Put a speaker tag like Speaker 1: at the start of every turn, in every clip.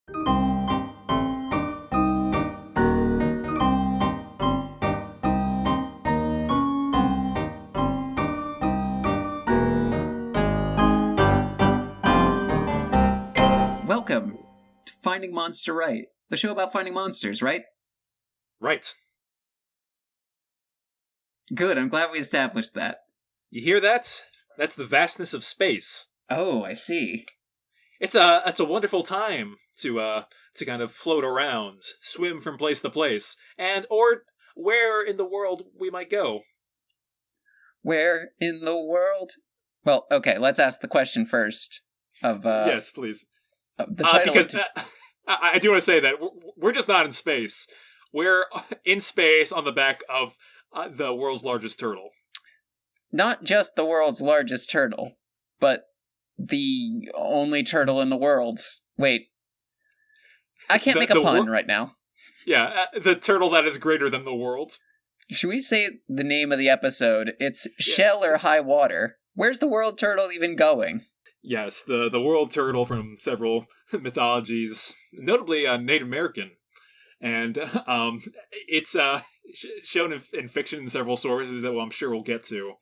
Speaker 1: Welcome to Finding Monster Right, the show about finding monsters, right?
Speaker 2: Right.
Speaker 1: Good, I'm glad we established that.
Speaker 2: You hear that? That's the vastness of space.
Speaker 1: Oh, I see.
Speaker 2: It's a wonderful time to kind of float around, swim from place to place, or where in the world we might go.
Speaker 1: Where in the world? Well, okay, let's ask the question first.
Speaker 2: Yes, please.
Speaker 1: The title
Speaker 2: because I do want to say that we're just not in space. We're in space on the back of the world's largest turtle.
Speaker 1: Not just the world's largest turtle, but the only turtle in the world. Wait. I can't make a pun right now.
Speaker 2: Yeah, the turtle that is greater than the world.
Speaker 1: Should we say the name of the episode? It's Shell or High Water. Where's the world turtle even going?
Speaker 2: Yes, the world turtle from several mythologies, notably Native American. And it's shown in fiction in several sources that I'm sure we'll get to.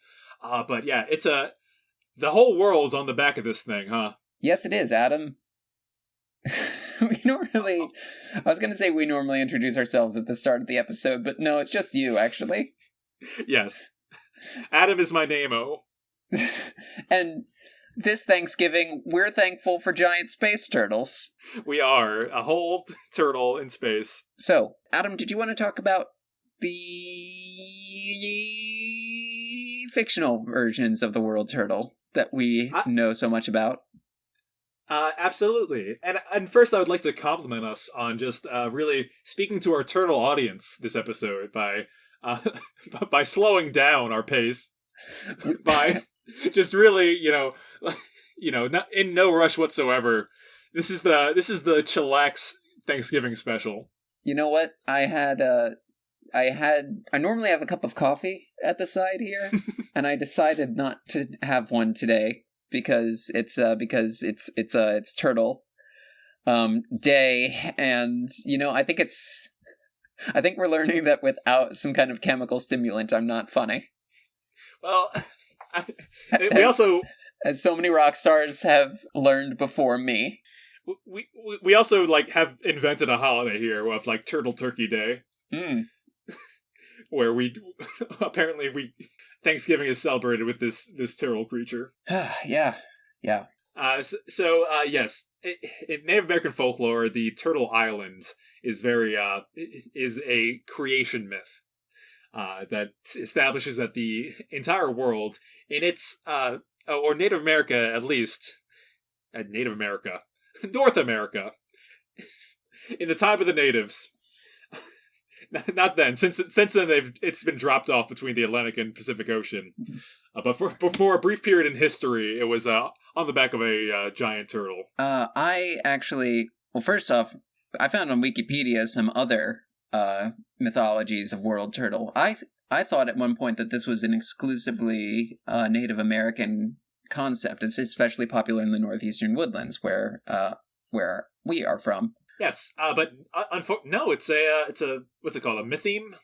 Speaker 2: But yeah, it's the whole world's on the back of this thing, huh?
Speaker 1: Yes, it is, Adam. I was going to say we normally introduce ourselves at the start of the episode, but no, it's just you, actually.
Speaker 2: Yes. Adam is my name-o.
Speaker 1: And this Thanksgiving, we're thankful for giant space turtles.
Speaker 2: We are. A whole turtle in space.
Speaker 1: So, Adam, did you want to talk about the fictional versions of the world turtle that we know so much about?
Speaker 2: Absolutely. And first I would like to compliment us on just really speaking to our turtle audience this episode by slowing down our pace, by just really, not in no rush whatsoever. This is the chillax Thanksgiving special.
Speaker 1: You know what? I normally have a cup of coffee at the side here, and I decided not to have one today because it's turtle day, and I think we're learning that without some kind of chemical stimulant, I'm not funny.
Speaker 2: Well,
Speaker 1: as so many rock stars have learned before me.
Speaker 2: We also have invented a holiday here of Turtle Turkey Day. Where Thanksgiving is celebrated with this turtle creature.
Speaker 1: Yeah.
Speaker 2: Yes, in Native American folklore, the Turtle Island is is a creation myth that establishes that the entire world, in its or Native America at least, North America, in the time of the natives. Not then. Since then, it's been dropped off between the Atlantic and Pacific Ocean. But for a brief period in history, it was on the back of a giant turtle.
Speaker 1: First off, I found on Wikipedia some other mythologies of world turtle. I thought at one point that this was an exclusively Native American concept. It's especially popular in the northeastern woodlands, where we are from.
Speaker 2: Yes, but no, it's a what's it called? A mytheme?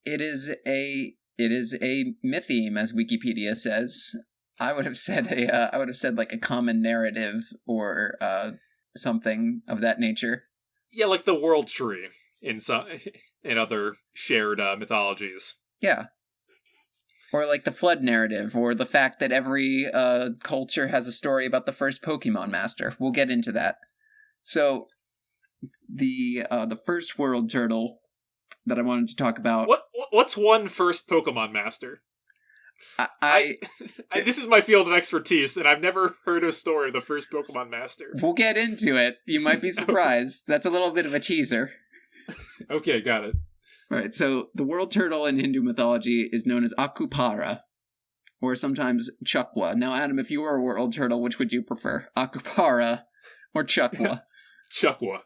Speaker 1: It is a mytheme, as Wikipedia says. I would have said like a common narrative or something of that nature.
Speaker 2: Yeah, like the world tree in other shared mythologies.
Speaker 1: Yeah. Or like the flood narrative, or the fact that every culture has a story about the first Pokemon master. We'll get into that. So the first world turtle that I wanted to talk about.
Speaker 2: What's one first Pokemon master? This is my field of expertise, and I've never heard a story of the first Pokemon master.
Speaker 1: We'll get into it. You might be surprised. That's a little bit of a teaser.
Speaker 2: Okay, got it.
Speaker 1: All right, so the world turtle in Hindu mythology is known as Akupara, or sometimes Chukwa. Now, Adam, if you were a world turtle, which would you prefer, Akupara or Chukwa?
Speaker 2: Chukwa.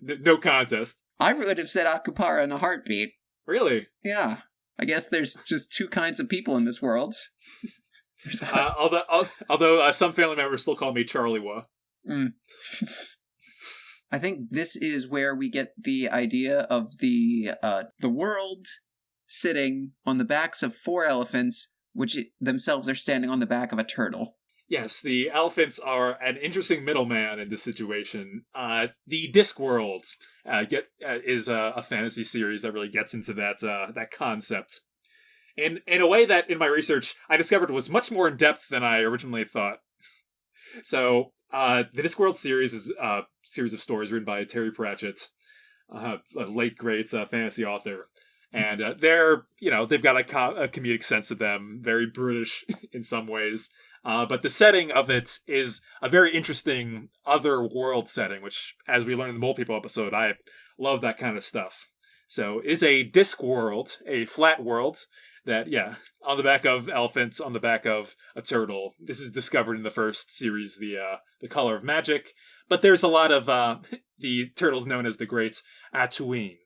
Speaker 2: No contest.
Speaker 1: I would have said Akupara in a heartbeat.
Speaker 2: Really?
Speaker 1: Yeah. I guess there's just two kinds of people in this world.
Speaker 2: Although some family members still call me Charlie-wa.
Speaker 1: I think this is where we get the idea of the world sitting on the backs of 4 elephants, which themselves are standing on the back of a turtle.
Speaker 2: Yes, the elephants are an interesting middleman in this situation. The Discworld is a fantasy series that really gets into that concept. In a way that, in my research, I discovered was much more in depth than I originally thought. So, the Discworld series is a series of stories written by Terry Pratchett, a late great fantasy author. And they've got a comedic sense to them, very British in some ways. But the setting of it is a very interesting other world setting, which, as we learned in the Mole People episode, I love that kind of stuff. So it's a disc world, a flat world that, on the back of elephants, on the back of a turtle. This is discovered in the first series, the Color of Magic. But there's a lot of the turtles known as the Great Atuin.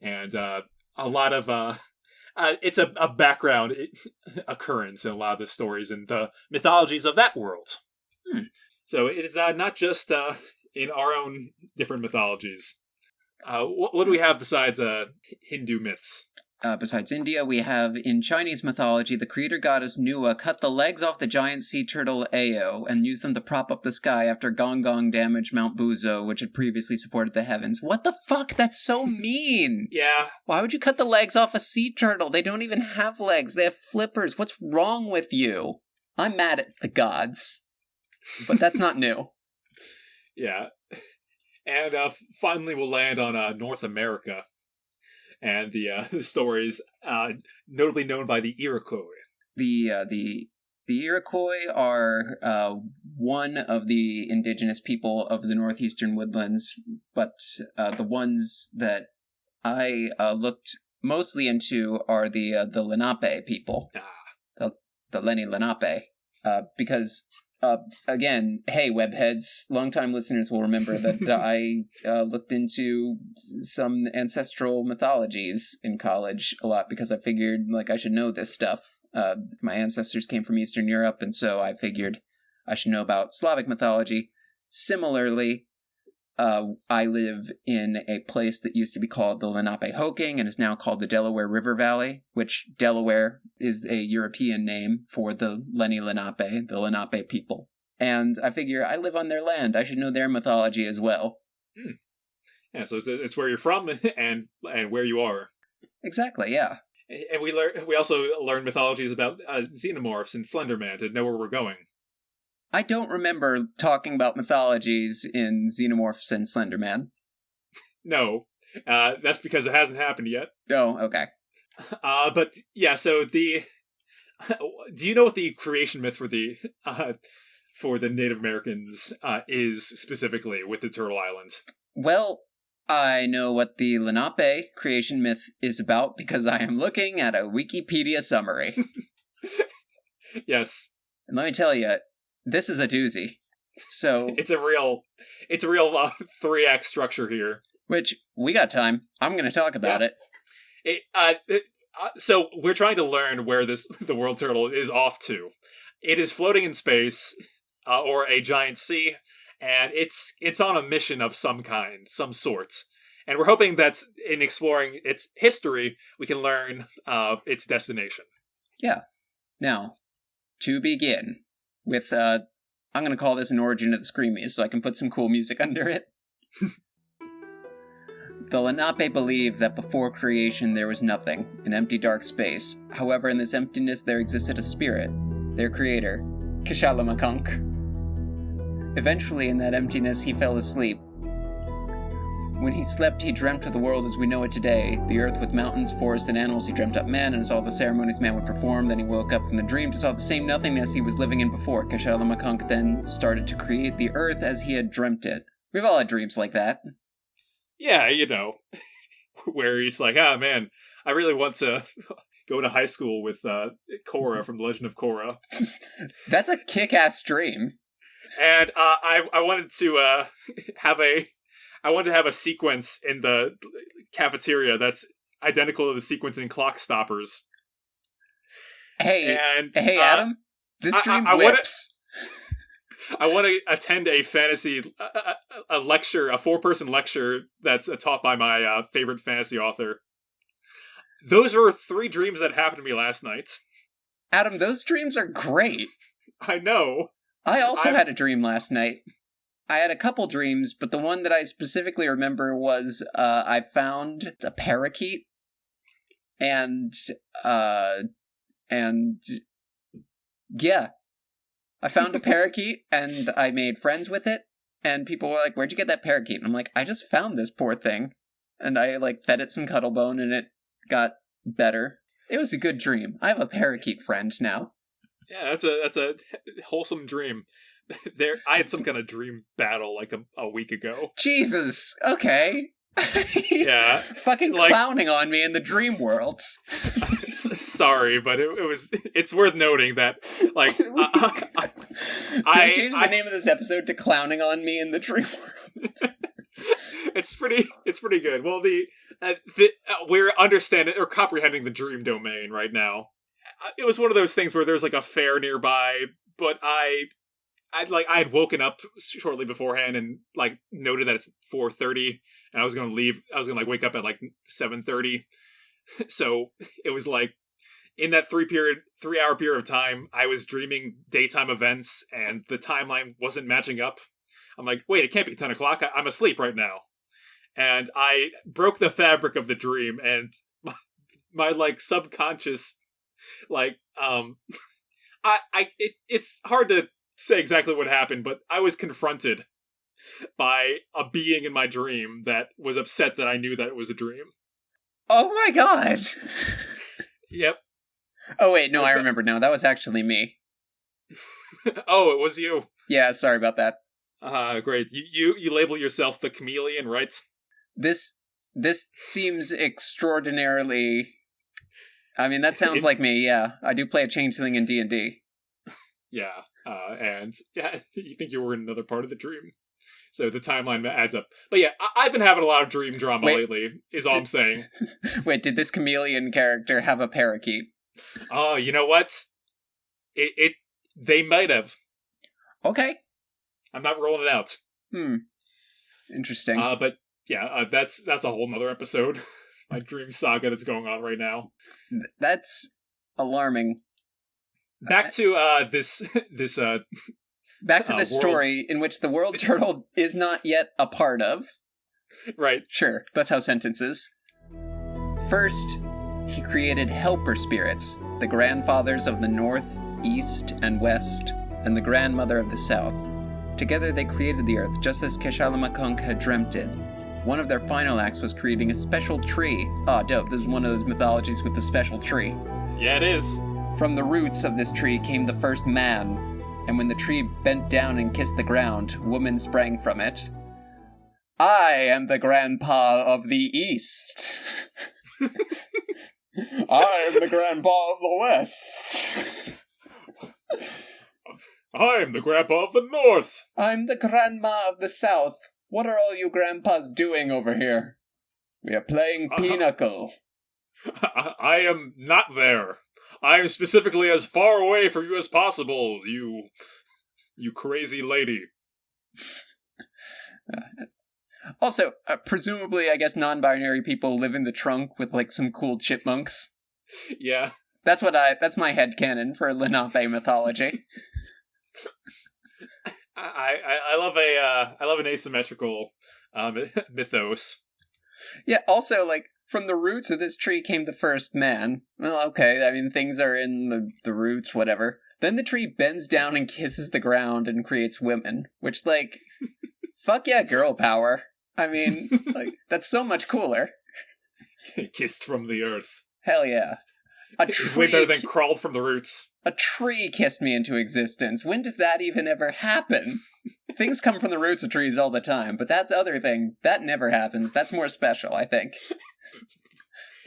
Speaker 2: And a lot of... it's a background occurrence in a lot of the stories and the mythologies of that world. So it is not just in our own different mythologies. What do we have besides Hindu myths?
Speaker 1: Besides India, we have in Chinese mythology, the creator goddess Nua cut the legs off the giant sea turtle Ao and used them to prop up the sky after Gong Gong damaged Mount Buzo, which had previously supported the heavens. What the fuck? That's so mean!
Speaker 2: Yeah.
Speaker 1: Why would you cut the legs off a sea turtle? They don't even have legs. They have flippers. What's wrong with you? I'm mad at the gods. But that's not new.
Speaker 2: Yeah. And finally we'll land on North America. And the stories, notably known by the Iroquois.
Speaker 1: The Iroquois are one of the indigenous people of the northeastern woodlands, but the ones that I looked mostly into are the Lenape people, the Lenni Lenape, because. Again, hey, webheads, longtime listeners will remember that I looked into some ancestral mythologies in college a lot because I figured, I should know this stuff. My ancestors came from Eastern Europe, and so I figured I should know about Slavic mythology. Similarly, I live in a place that used to be called the Lenape-Hoking and is now called the Delaware River Valley, which Delaware is a European name for the Lenni Lenape, the Lenape people. And I figure I live on their land. I should know their mythology as well.
Speaker 2: Yeah, so it's where you're from and where you are.
Speaker 1: Exactly, yeah.
Speaker 2: And we also learn mythologies about xenomorphs and Slenderman to know where we're going.
Speaker 1: I don't remember talking about mythologies in Xenomorphs and Slenderman.
Speaker 2: No, that's because it hasn't happened yet.
Speaker 1: Oh, okay.
Speaker 2: But yeah, so do you know what the creation myth for the Native Americans is specifically with the Turtle Island?
Speaker 1: Well, I know what the Lenape creation myth is about because I am looking at a Wikipedia summary.
Speaker 2: Yes.
Speaker 1: And let me tell you, this is a doozy. So
Speaker 2: it's a real 3-act structure here.
Speaker 1: Which we got time. I'm going to talk about it.
Speaker 2: So we're trying to learn where the world turtle is off to. It is floating in space or a giant sea, and it's on a mission of some kind, some sort. And we're hoping that in exploring its history, we can learn its destination. Yeah.
Speaker 1: Now, to begin with, I'm going to call this an origin of the Screamies so I can put some cool music under it. The Lenape believe that before creation there was nothing, an empty dark space. However, in this emptiness there existed a spirit, their creator, Kishalamakunk. Eventually, in that emptiness, he fell asleep. When he slept, he dreamt of the world as we know it today, the earth with mountains, forests, and animals. He dreamt up man and saw the ceremonies man would perform. Then he woke up from the dream to saw the same nothingness he was living in before. Kishalamakunk then started to create the earth as he had dreamt it. We've all had dreams like that.
Speaker 2: Yeah, where he's like, man, I really want to go to high school with Korra from The Legend of Korra.
Speaker 1: That's a kick-ass dream.
Speaker 2: And I wanted to have a sequence in the cafeteria that's identical to the sequence in Clock Stoppers.
Speaker 1: Hey, Adam, this dream whips.
Speaker 2: I want to attend a fantasy a lecture, a 4-person lecture that's taught by my favorite fantasy author. Those were 3 dreams that happened to me last night.
Speaker 1: Adam, those dreams are great.
Speaker 2: I know.
Speaker 1: I also had a dream last night. I had a couple dreams, but the one that I specifically remember was I found a parakeet, and yeah, I found a parakeet, and I made friends with it, and people were like, "Where'd you get that parakeet?" And I'm like, "I just found this poor thing," and I fed it some Cuttlebone, and it got better. It was a good dream. I have a parakeet friend now.
Speaker 2: Yeah, that's a wholesome dream. I had some kind of dream battle a week ago.
Speaker 1: Jesus. Okay.
Speaker 2: Yeah.
Speaker 1: Fucking clowning on me in the dream world.
Speaker 2: Sorry, but it's worth noting that
Speaker 1: Can I change the name of this episode to Clowning on Me in the Dream World?
Speaker 2: It's pretty good. Well, we're understanding or comprehending the dream domain right now. It was one of those things where there's a fair nearby, but I had woken up shortly beforehand and noted that it's 4:30 and I was going to leave. I was going to wake up at 7:30. So it was in that 3-hour period of time, I was dreaming daytime events and the timeline wasn't matching up. I'm like, wait, it can't be 10 o'clock. I'm asleep right now. And I broke the fabric of the dream, and my subconscious, it's hard to say exactly what happened, but I was confronted by a being in my dream that was upset that I knew that it was a dream.
Speaker 1: Oh my god!
Speaker 2: Yep.
Speaker 1: Oh wait, no, I remember now. That was actually me.
Speaker 2: Oh, it was you.
Speaker 1: Yeah, sorry about that.
Speaker 2: Great. You label yourself the chameleon, right?
Speaker 1: This seems extraordinarily... I mean, that sounds like me, yeah. I do play a changeling in D&D.
Speaker 2: Yeah, and yeah, you think you were in another part of the dream. So the timeline adds up. But yeah, I've been having a lot of dream drama lately, is all I'm saying.
Speaker 1: Wait, did this chameleon character have a parakeet?
Speaker 2: Oh, you know what? They might have.
Speaker 1: Okay.
Speaker 2: I'm not rolling it out.
Speaker 1: Interesting.
Speaker 2: But yeah, that's a whole nother episode. My dream saga that's going on right now.
Speaker 1: That's alarming.
Speaker 2: Back to this
Speaker 1: back to this story in which the world turtle is not yet a part of.
Speaker 2: Right.
Speaker 1: Sure, that's how sentences. First, he created helper spirits, the grandfathers of the north, east, and west, and the grandmother of the south. Together they created the earth, just as Keshalamakonk had dreamt it. One of their final acts was creating a special tree. Ah, dope, this is one of those mythologies with the special tree.
Speaker 2: Yeah, it is.
Speaker 1: From the roots of this tree came the first man, and when the tree bent down and kissed the ground, woman sprang from it. I am the grandpa of the East. I am the grandpa of the West.
Speaker 2: I'm the grandpa of the North.
Speaker 1: I'm the grandma of the South. What are all you grandpas doing over here? We are playing Pinochle.
Speaker 2: I am not there. I am specifically as far away from you as possible, you crazy lady.
Speaker 1: Also, presumably, I guess non-binary people live in the trunk with some cool chipmunks.
Speaker 2: Yeah.
Speaker 1: That's my headcanon for Lenape mythology.
Speaker 2: I love an asymmetrical mythos.
Speaker 1: Yeah, also, from the roots of this tree came the first man. Well, okay, I mean, things are in the roots, whatever. Then the tree bends down and kisses the ground and creates women, which, fuck yeah, girl power. I mean, that's so much cooler.
Speaker 2: Kissed from the earth.
Speaker 1: Hell yeah.
Speaker 2: It's way better than crawled from the roots.
Speaker 1: A tree kissed me into existence. When does that even ever happen? Things come from the roots of trees all the time, but that's other thing. That never happens. That's more special, I think.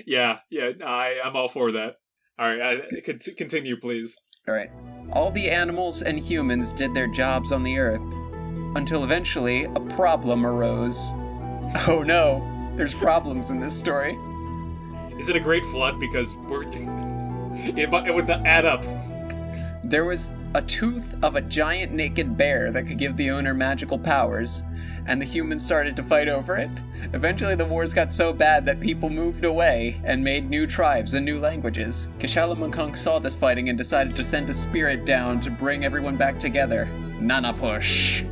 Speaker 2: Yeah, I'm all for that. All right, continue, please.
Speaker 1: All right. All the animals and humans did their jobs on the earth, until eventually a problem arose. Oh no, there's problems in this story.
Speaker 2: Is it a great flood? Because it would not add up.
Speaker 1: There was a tooth of a giant naked bear that could give the owner magical powers, and the humans started to fight over it. Eventually the wars got so bad that people moved away and made new tribes and new languages. Kishala saw this fighting and decided to send a spirit down to bring everyone back together. Nanapush.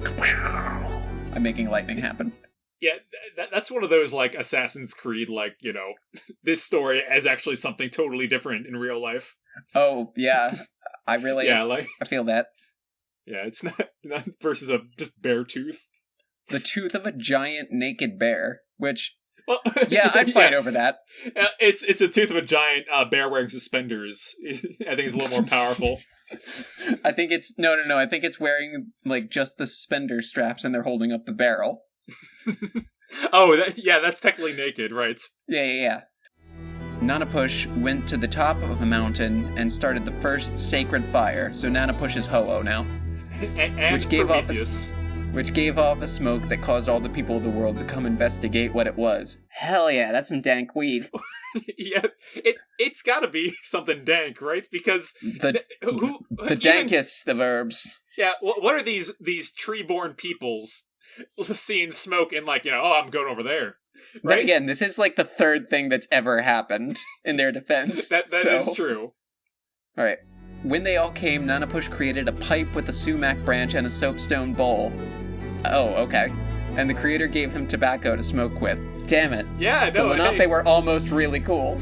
Speaker 1: I'm making lightning happen.
Speaker 2: Yeah, that's one of those, like, Assassin's Creed, like, this story is actually something totally different in real life.
Speaker 1: Oh, yeah. I feel that.
Speaker 2: Yeah, it's not versus a just bear tooth.
Speaker 1: The tooth of a giant naked bear, which, well, yeah, I'd fight over that.
Speaker 2: It's the tooth of a giant bear wearing suspenders. I think it's a little more powerful.
Speaker 1: I think it's, no, I think it's wearing, like, just the suspender straps and they're holding up the barrel.
Speaker 2: Oh, that's technically naked, right?
Speaker 1: Yeah. Nanapush went to the top of a mountain and started the first sacred fire, so Nanapush is Ho-Oh now.
Speaker 2: And which gave
Speaker 1: off a smoke that caused all the people of the world to come investigate what it was. Hell yeah, that's some dank weed.
Speaker 2: Yeah, it's gotta be something dank, right? Because
Speaker 1: the dankest of herbs.
Speaker 2: Yeah, what are these tree-born peoples seeing smoke and like, I'm going over there?
Speaker 1: Right? Then again, this is like the third thing that's ever happened in their defense.
Speaker 2: that is true.
Speaker 1: Alright. When they all came, Nanapush created a pipe with a sumac branch and a soapstone bowl. Oh, okay. And the creator gave him tobacco to smoke with. Damn it.
Speaker 2: Yeah, no,
Speaker 1: the Lenape were almost really cool.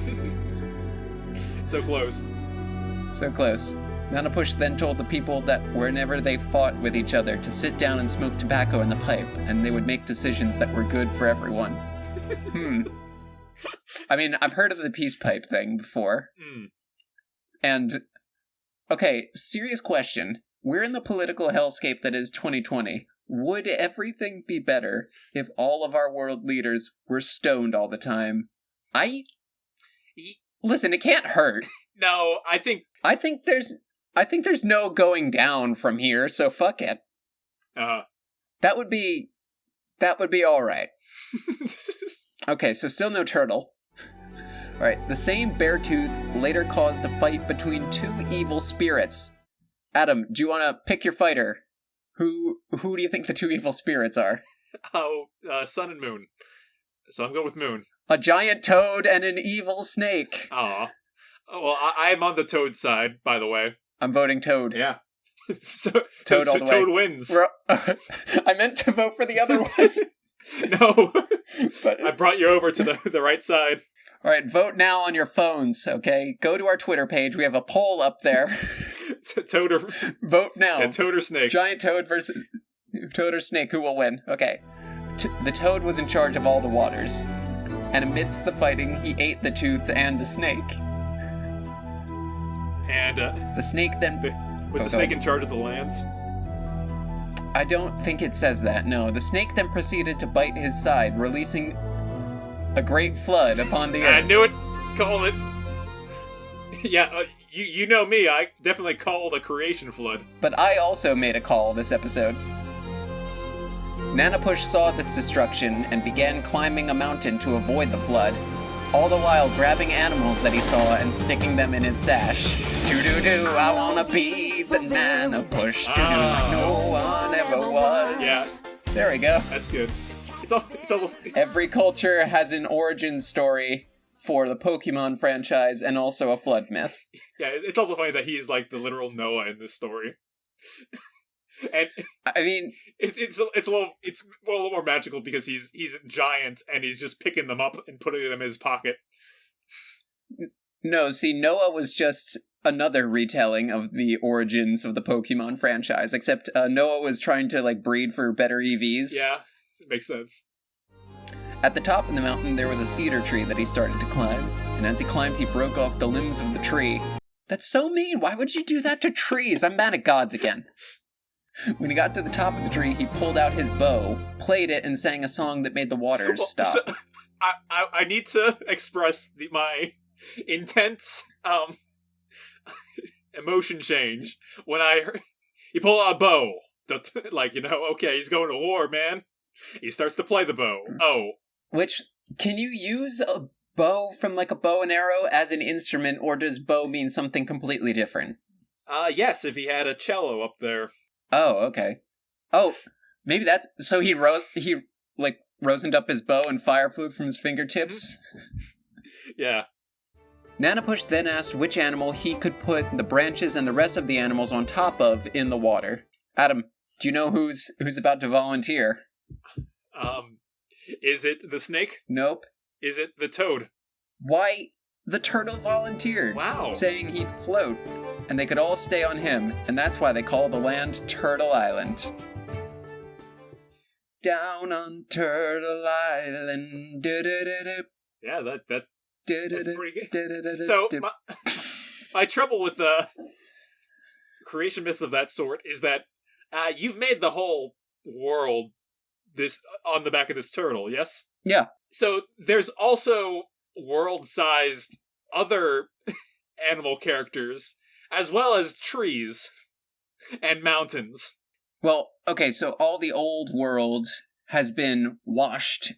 Speaker 2: So close.
Speaker 1: So close. Nanapush then told the people that whenever they fought with each other to sit down and smoke tobacco in the pipe, and they would make decisions that were good for everyone. I mean, I've heard of the peace pipe thing before. And, okay, serious question. We're in the political hellscape that is 2020. Would everything be better if all of our world leaders were stoned all the time? Listen, it can't hurt.
Speaker 2: No, I think
Speaker 1: there's no going down from here, so fuck it. That would be all right. Okay, so still no turtle. Alright, the same bear tooth later caused a fight between two evil spirits. Adam, do you want to pick your fighter? Who do you think the two evil spirits are?
Speaker 2: Sun and Moon. So I'm going with Moon.
Speaker 1: A giant toad and an evil snake.
Speaker 2: Aw. Well, I'm on the toad side, by the way.
Speaker 1: I'm voting toad.
Speaker 2: Yeah. Toad wins.
Speaker 1: I meant to vote for the other one.
Speaker 2: No. But I brought you over to the right side.
Speaker 1: All right, vote now on your phones, okay? Go to our Twitter page. We have a poll up there.
Speaker 2: Toad or...
Speaker 1: Vote now.
Speaker 2: Yeah, toad or snake.
Speaker 1: Giant toad versus... Toad or snake, who will win? Okay. The toad was in charge of all the waters. And amidst the fighting, he ate the tooth and the snake.
Speaker 2: And,
Speaker 1: the snake then...
Speaker 2: Was the snake in charge of the lands?
Speaker 1: I don't think it says that, no. The snake then proceeded to bite his side, releasing a great flood upon the earth.
Speaker 2: I knew it! Call it! Yeah, you know me, I definitely called a creation flood.
Speaker 1: But I also made a call this episode. Nanapush saw this destruction and began climbing a mountain to avoid the flood, all the while grabbing animals that he saw and sticking them in his sash. Do-do-do, I wanna be the Nanapush. Do-do, like no one ever was.
Speaker 2: Yeah.
Speaker 1: There we go.
Speaker 2: That's good. It's all...
Speaker 1: Every culture has an origin story for the Pokemon franchise and also a flood myth.
Speaker 2: Yeah, it's also funny that he's like the literal Noah in this story. And
Speaker 1: I mean,
Speaker 2: it's a little more magical because he's giant and he's just picking them up and putting them in his pocket.
Speaker 1: No, see, Noah was just another retelling of the origins of the Pokemon franchise, except Noah was trying to like breed for better EVs.
Speaker 2: Yeah, it makes sense.
Speaker 1: At the top of the mountain, there was a cedar tree that he started to climb, and as he climbed, he broke off the limbs of the tree. That's so mean! Why would you do that to trees? I'm mad at gods again. When he got to the top of the tree, he pulled out his bow, played it, and sang a song that made the waters stop. So,
Speaker 2: I need to express my intense emotion change when I heard he pulled out a bow. Like, okay, he's going to war, man. He starts to play the bow. Oh.
Speaker 1: Which, can you use a bow from like a bow and arrow as an instrument, or does bow mean something completely different?
Speaker 2: Yes, if he had a cello up there.
Speaker 1: Oh, okay. Oh, maybe that's so he rosened up his bow and fire flew from his fingertips.
Speaker 2: Yeah.
Speaker 1: Nanapush then asked which animal he could put the branches and the rest of the animals on top of in the water. Adam, do you know who's about to volunteer?
Speaker 2: Is it the snake?
Speaker 1: Nope.
Speaker 2: Is it the toad?
Speaker 1: Why, the turtle volunteered.
Speaker 2: Wow.
Speaker 1: Saying he'd float, and they could all stay on him, and that's why they call the land Turtle Island. Down on Turtle Island.
Speaker 2: Yeah, that's pretty good. So, my trouble with creation myths of that sort is that you've made the whole world this on the back of this turtle, yes?
Speaker 1: Yeah.
Speaker 2: So there's also world-sized other animal characters, as well as trees and mountains.
Speaker 1: Well, okay, so all the old world has been washed,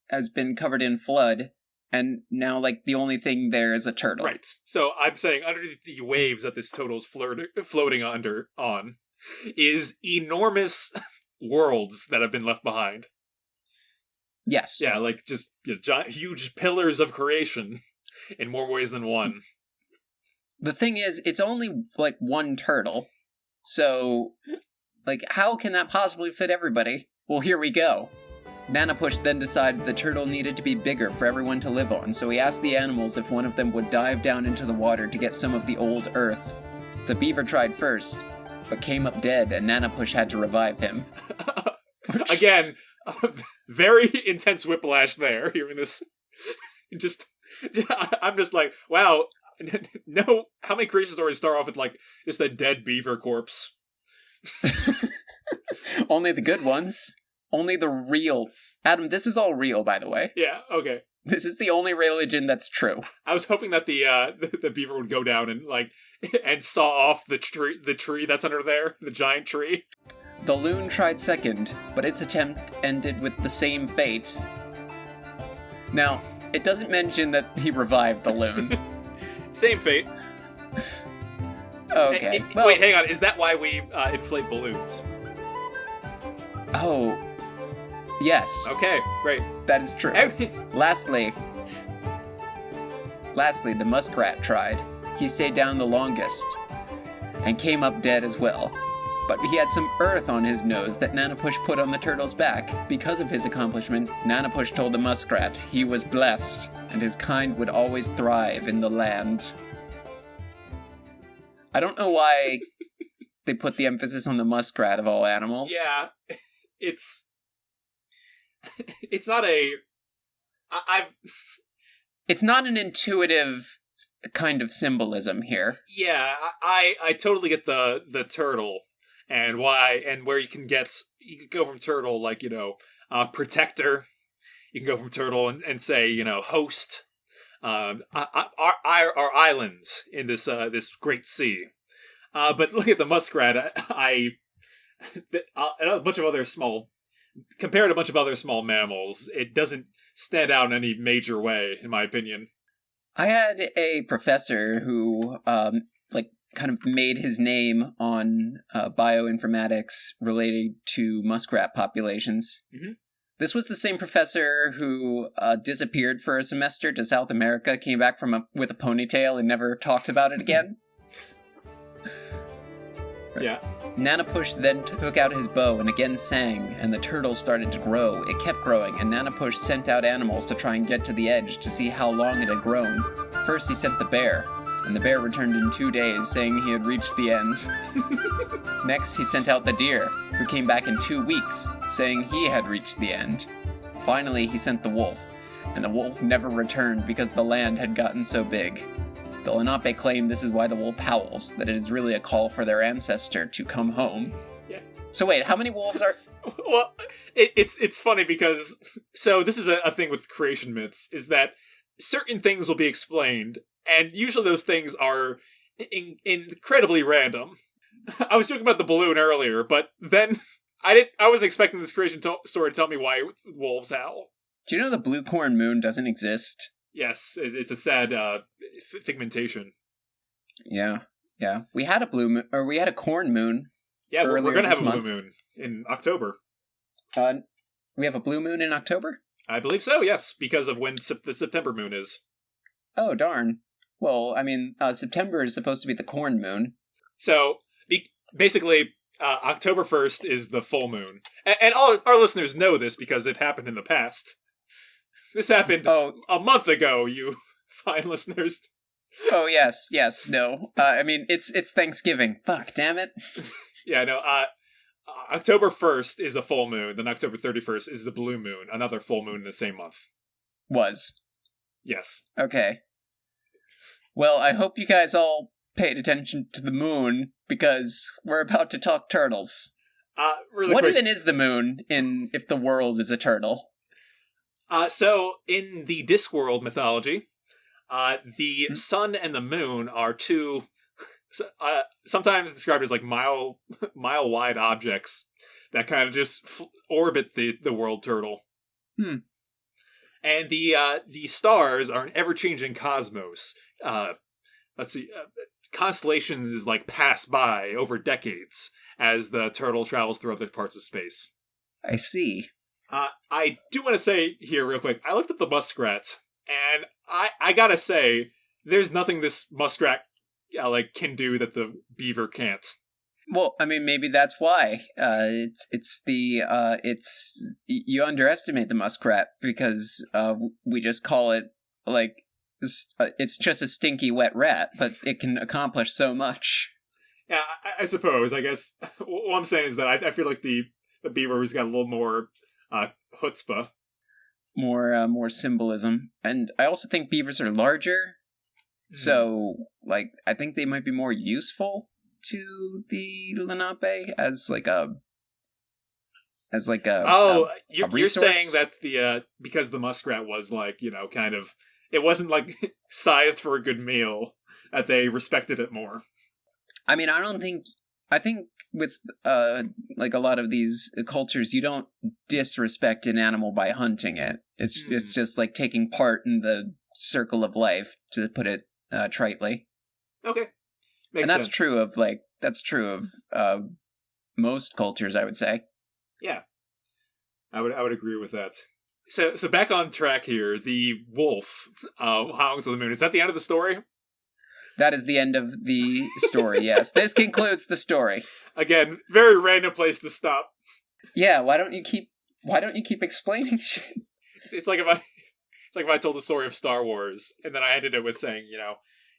Speaker 1: has been covered in flood, and now, like, the only thing there is a turtle.
Speaker 2: Right. So I'm saying underneath the waves that this turtle's floating on is enormous worlds that have been left behind.
Speaker 1: Yes.
Speaker 2: Yeah, like just giant, huge pillars of creation in more ways than one.
Speaker 1: The thing is, it's only, like, one turtle. So, like, how can that possibly fit everybody? Well, here we go. Nanapush then decided the turtle needed to be bigger for everyone to live on, so he asked the animals if one of them would dive down into the water to get some of the old earth. The beaver tried first, but came up dead, and Nanapush had to revive him.
Speaker 2: Again, very intense whiplash there, hearing this. I'm just like, wow, no, how many creation stories start off with, like, just a dead beaver corpse?
Speaker 1: Only the good ones. Only the real. Adam, this is all real, by the way.
Speaker 2: Yeah, okay.
Speaker 1: This is the only religion that's true.
Speaker 2: I was hoping that the beaver would go down and saw off the tree that's under there, the giant tree.
Speaker 1: The loon tried second, but its attempt ended with the same fate. Now, it doesn't mention that he revived the loon.
Speaker 2: Same fate.
Speaker 1: Okay.
Speaker 2: Wait, hang on. Is that why we inflate balloons?
Speaker 1: Oh, yes.
Speaker 2: Okay, great.
Speaker 1: That is true. Lastly, the muskrat tried. He stayed down the longest, and came up dead as well. But he had some earth on his nose that Nanapush put on the turtle's back. Because of his accomplishment, Nanapush told the muskrat he was blessed, and his kind would always thrive in the land. I don't know why they put the emphasis on the muskrat of all animals.
Speaker 2: Yeah, it's not
Speaker 1: It's not an intuitive kind of symbolism here.
Speaker 2: Yeah, I totally get the turtle and why and where you can go from turtle, like, protector. You can go from turtle and say, host. Our island in this great sea. But look at the muskrat. A bunch of other small, compared to a bunch of other small mammals, it doesn't stand out in any major way, in my opinion.
Speaker 1: I had a professor who, kind of made his name on bioinformatics related to muskrat populations. Mm-hmm. This was the same professor who disappeared for a semester to South America, came back with a ponytail, and never talked about it again.
Speaker 2: Yeah.
Speaker 1: Nanapush then took out his bow and again sang, and the turtle started to grow. It kept growing, and Nanapush sent out animals to try and get to the edge to see how long it had grown. First he sent the bear, and the bear returned in 2 days, saying he had reached the end. Next he sent out the deer, who came back in 2 weeks, saying he had reached the end. Finally he sent the wolf, and the wolf never returned because the land had gotten so big. The Lenape claim this is why the wolf howls, that it is really a call for their ancestor to come home.
Speaker 2: Yeah.
Speaker 1: So wait, how many wolves are...
Speaker 2: Well, it's funny because... So this is a thing with creation myths, is that certain things will be explained, and usually those things are incredibly random. I was joking about the balloon earlier, but then I wasn't expecting this creation story to tell me why wolves howl.
Speaker 1: Do you know the blue corn moon doesn't exist?
Speaker 2: Yes, it's a sad figmentation.
Speaker 1: Yeah. Yeah, we had a blue moon, or we had a corn moon.
Speaker 2: Yeah, we're going to have a
Speaker 1: month.
Speaker 2: blue moon in October.
Speaker 1: We have a blue moon in October?
Speaker 2: I believe so, yes, because of when the September moon is.
Speaker 1: Oh, darn. Well, I mean, September is supposed to be the corn moon.
Speaker 2: So, basically, October 1st is the full moon. And all our listeners know this because it happened in the past. This happened a month ago, you fine listeners.
Speaker 1: Oh, yes, no. I mean, it's Thanksgiving. Fuck, damn it.
Speaker 2: Yeah, no, October 1st is a full moon, then October 31st is the blue moon, another full moon in the same month.
Speaker 1: Was.
Speaker 2: Yes.
Speaker 1: Okay. Well, I hope you guys all paid attention to the moon, because we're about to talk turtles.
Speaker 2: Really
Speaker 1: what
Speaker 2: quick.
Speaker 1: even is the moon in If the World is a Turtle?
Speaker 2: So, in the Discworld mythology, the sun and the moon are two, sometimes described as like mile-wide objects that kind of just orbit the world turtle. And the stars are an ever-changing cosmos. Let's see, constellations like pass by over decades as the turtle travels through other parts of space.
Speaker 1: I see.
Speaker 2: I do want to say here real quick, I looked at the muskrat, and I gotta say, there's nothing this muskrat can do that the beaver can't.
Speaker 1: Well, I mean, maybe that's why. You underestimate the muskrat because we just call it it's just a stinky wet rat, but it can accomplish so much.
Speaker 2: Yeah, I suppose. I guess what I'm saying is that I feel like the beaver's got a little more chutzpah.
Speaker 1: More symbolism. And I also think beavers are larger. So, I think they might be more useful to the Lenape as
Speaker 2: you're saying that because the muskrat was kind of, it wasn't sized for a good meal, that they respected it more.
Speaker 1: I mean, I think with a lot of these cultures, you don't disrespect an animal by hunting it. It's just like taking part in the circle of life, to put it tritely.
Speaker 2: Okay.
Speaker 1: Makes sense. That's true of most cultures, I would say.
Speaker 2: Yeah. I would agree with that. So back on track here, the wolf howling to the moon. Is that the end of the story?
Speaker 1: That is the end of the story, yes. This concludes the story.
Speaker 2: Again, very random place to stop.
Speaker 1: Yeah, why don't you keep explaining shit?
Speaker 2: It's like if I told the story of Star Wars, and then I ended it with saying,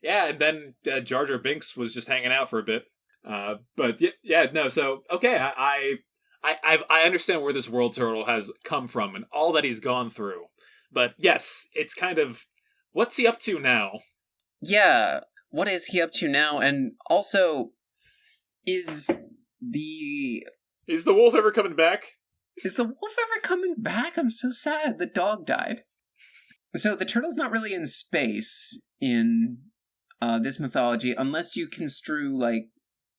Speaker 2: yeah, and then Jar Jar Binks was just hanging out for a bit. But yeah, no, so, okay, I understand where this world turtle has come from and all that he's gone through. But yes, it's kind of, what's he up to now?
Speaker 1: Yeah, what is he up to now? And also, is the
Speaker 2: wolf ever coming back?
Speaker 1: Is the wolf ever coming back? I'm so sad. The dog died. So the turtle's not really in space in this mythology, unless you construe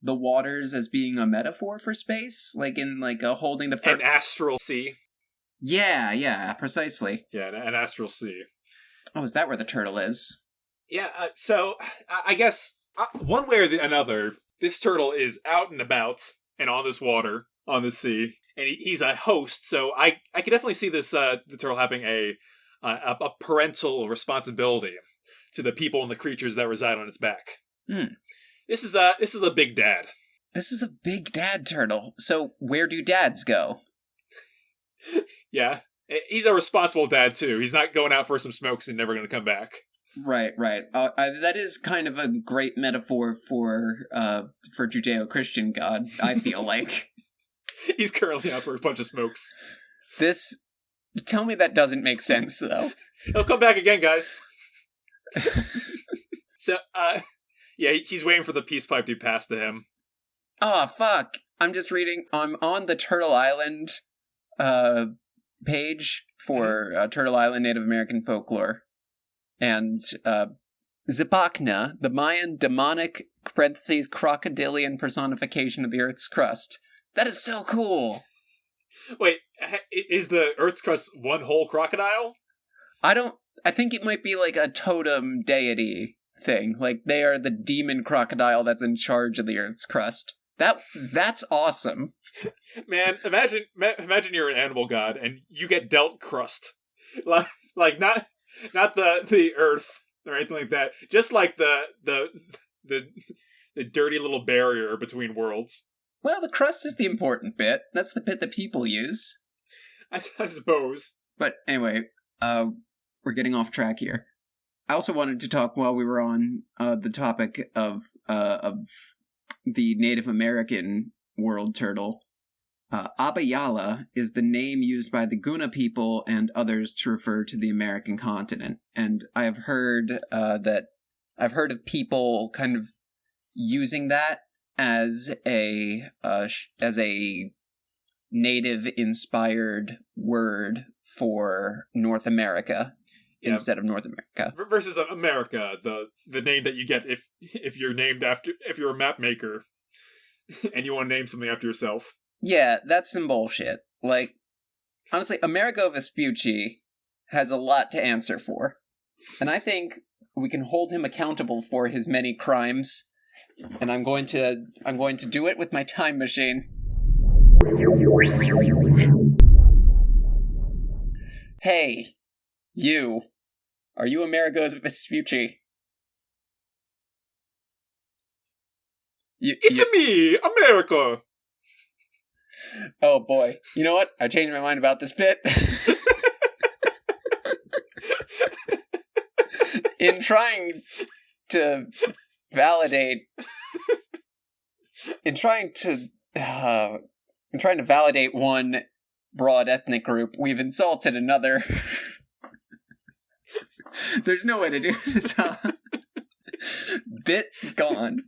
Speaker 1: the waters as being a metaphor for space, in holding the
Speaker 2: an astral sea.
Speaker 1: Yeah, precisely.
Speaker 2: Yeah, an astral sea.
Speaker 1: Oh, is that where the turtle is?
Speaker 2: Yeah. So I guess one way or another, this turtle is out and about and on this water, on the sea, and he's a host. So I could definitely see this the turtle having a parental responsibility to the people and the creatures that reside on its back. This is a big dad.
Speaker 1: This is a big dad turtle. So where do dads go?
Speaker 2: Yeah, he's a responsible dad too. He's not going out for some smokes and never going to come back.
Speaker 1: Right. That is kind of a great metaphor for Judeo-Christian God, I feel like.
Speaker 2: He's currently out for a bunch of smokes.
Speaker 1: Tell me that doesn't make sense, though.
Speaker 2: He'll come back again, guys. So, yeah, he's waiting for the peace pipe to pass to him.
Speaker 1: Oh, fuck. I'm just reading. I'm on the Turtle Island page for Turtle Island Native American folklore. And Zipacna, the Mayan demonic crocodilian personification of the Earth's crust. That is so cool.
Speaker 2: Wait, is the Earth's crust one whole crocodile?
Speaker 1: I think it might be a totem deity thing. Like, they are the demon crocodile that's in charge of the Earth's crust. That's awesome.
Speaker 2: Man, imagine you're an animal god and you get dealt crust. Like not the earth or anything like that. Just like the dirty little barrier between worlds.
Speaker 1: Well, the crust is the important bit. That's the bit that people use.
Speaker 2: I suppose.
Speaker 1: But anyway, we're getting off track here. I also wanted to talk while we were on the topic of the Native American world turtle. Abayala is the name used by the Guna people and others to refer to the American continent. And I have heard of people kind of using that as a native-inspired word for North America instead of North America.
Speaker 2: Versus America, the name that you get if you're a map maker and you want to name something after yourself.
Speaker 1: Yeah, that's some bullshit. Like, honestly, Amerigo Vespucci has a lot to answer for. And I think we can hold him accountable for his many crimes. And I'm going to do it with my time machine. Hey, you. Are you Amerigo Vespucci?
Speaker 2: It's me, America!
Speaker 1: Oh boy. You know what? I changed my mind about this bit. In trying to validate one broad ethnic group, we've insulted another. There's no way to do this, huh? Bit gone.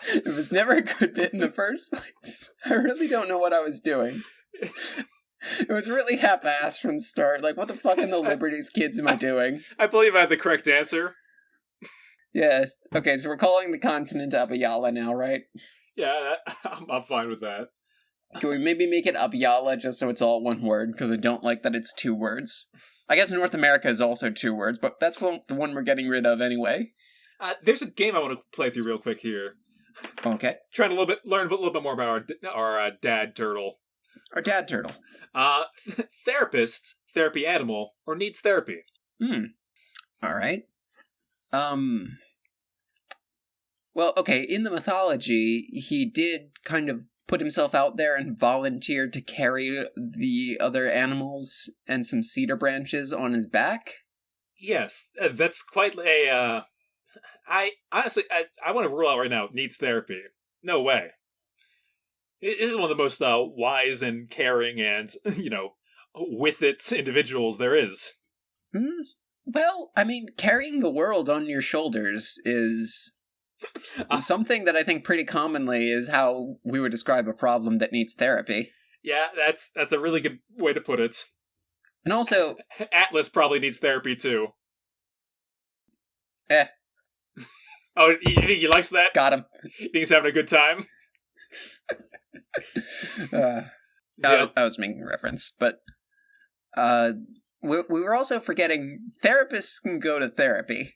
Speaker 1: It was never a good bit in the first place. I really don't know what I was doing. It was really half-assed from the start. Like, what the fuck in the Liberties kids am I doing?
Speaker 2: I believe I had the correct answer.
Speaker 1: Yeah. Okay, so we're calling the continent Abayala now, right?
Speaker 2: Yeah, I'm fine with that.
Speaker 1: Can we maybe make it Abyala just so it's all one word? Because I don't like that it's two words. I guess North America is also two words, but that's the one we're getting rid of anyway.
Speaker 2: There's a game I want to play through real quick here.
Speaker 1: Okay.
Speaker 2: Trying to learn a little bit more about our dad turtle.
Speaker 1: Our dad turtle.
Speaker 2: Therapist, therapy animal, or needs therapy.
Speaker 1: All right. Well, okay, in the mythology, he did kind of put himself out there and volunteered to carry the other animals and some cedar branches on his back.
Speaker 2: Yes, that's quite a... I want to rule out right now, needs therapy. No way. This is one of the most wise and caring and, with it individuals there is.
Speaker 1: Well, I mean, carrying the world on your shoulders is something that I think pretty commonly is how we would describe a problem that needs therapy.
Speaker 2: Yeah, that's a really good way to put it.
Speaker 1: And also...
Speaker 2: Atlas probably needs therapy, too. Oh, you think he likes that?
Speaker 1: Got him.
Speaker 2: You think he's having a good time?
Speaker 1: I was making a reference, but we were also forgetting therapists can go to therapy.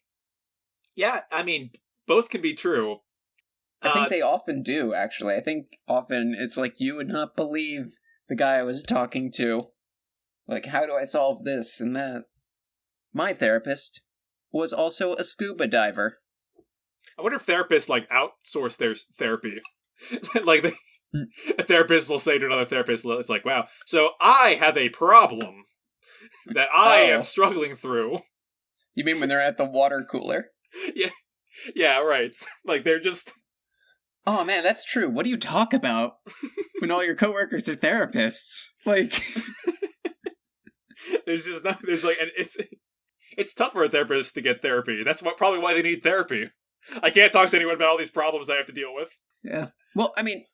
Speaker 2: Yeah, I mean, both can be true.
Speaker 1: I think they often do, actually. I think often it's like, you would not believe the guy I was talking to. Like, how do I solve this and that? My therapist was also a scuba diver.
Speaker 2: I wonder if therapists, outsource their therapy. A therapist will say to another therapist, it's like, wow, so I have a problem that I am struggling through.
Speaker 1: You mean when they're at the water cooler?
Speaker 2: Yeah, right. They're just...
Speaker 1: Oh man, that's true. What do you talk about when all your coworkers are therapists?
Speaker 2: It's tough for a therapist to get therapy. That's probably why they need therapy. I can't talk to anyone about all these problems I have to deal with.
Speaker 1: Yeah. Well, I mean,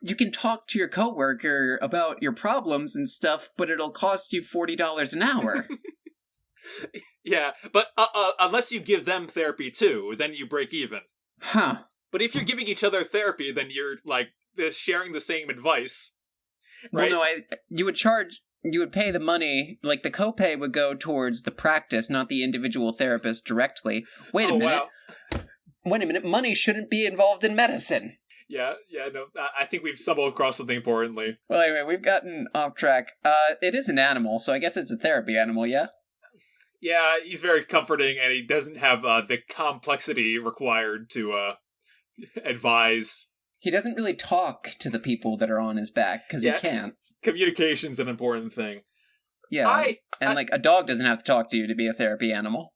Speaker 1: you can talk to your coworker about your problems and stuff, but it'll cost you $40 an hour.
Speaker 2: Yeah, but unless you give them therapy too, then you break even.
Speaker 1: Huh.
Speaker 2: But if you're giving each other therapy, then you're sharing the same advice. Right?
Speaker 1: Well, no, you would charge you would pay the money, like the copay would go towards the practice, not the individual therapist directly. Wait a minute.
Speaker 2: Wow.
Speaker 1: Wait a minute, money shouldn't be involved in medicine.
Speaker 2: Yeah, no, I think we've stumbled across something importantly.
Speaker 1: Well, anyway, we've gotten off track. It is an animal, so I guess it's a therapy animal, yeah?
Speaker 2: Yeah, he's very comforting, and he doesn't have the complexity required to advise.
Speaker 1: He doesn't really talk to the people that are on his back, because he can't.
Speaker 2: Communication's an important thing.
Speaker 1: Yeah, like, a dog doesn't have to talk to you to be a therapy animal.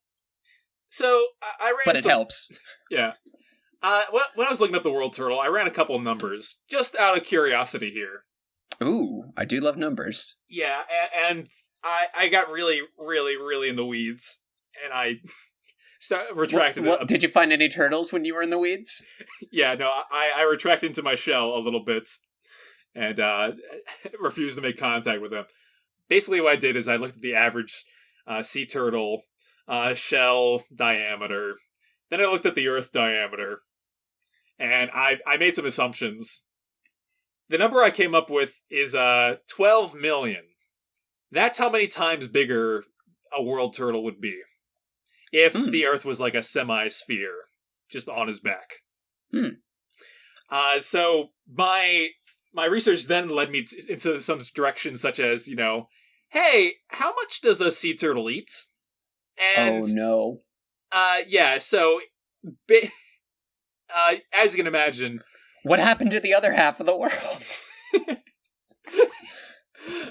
Speaker 2: So, I ran
Speaker 1: But it helps.
Speaker 2: Yeah. When I was looking up the world turtle, I ran a couple of numbers, just out of curiosity here.
Speaker 1: Ooh, I do love numbers.
Speaker 2: Yeah, and I got really, really, really in the weeds, and I retracted it.
Speaker 1: Did you find any turtles when you were in the weeds?
Speaker 2: Yeah, no, I retracted into my shell a little bit, and refused to make contact with them. Basically, what I did is I looked at the average sea turtle shell diameter, then I looked at the Earth diameter, and I made some assumptions. The number I came up with is 12 million. That's how many times bigger a world turtle would be if the Earth was like a semi-sphere, just on his back. So my research then led me into some directions such as, hey, how much does a sea turtle eat? And,
Speaker 1: oh no.
Speaker 2: Yeah, so as you can imagine,
Speaker 1: what happened to the other half of the world?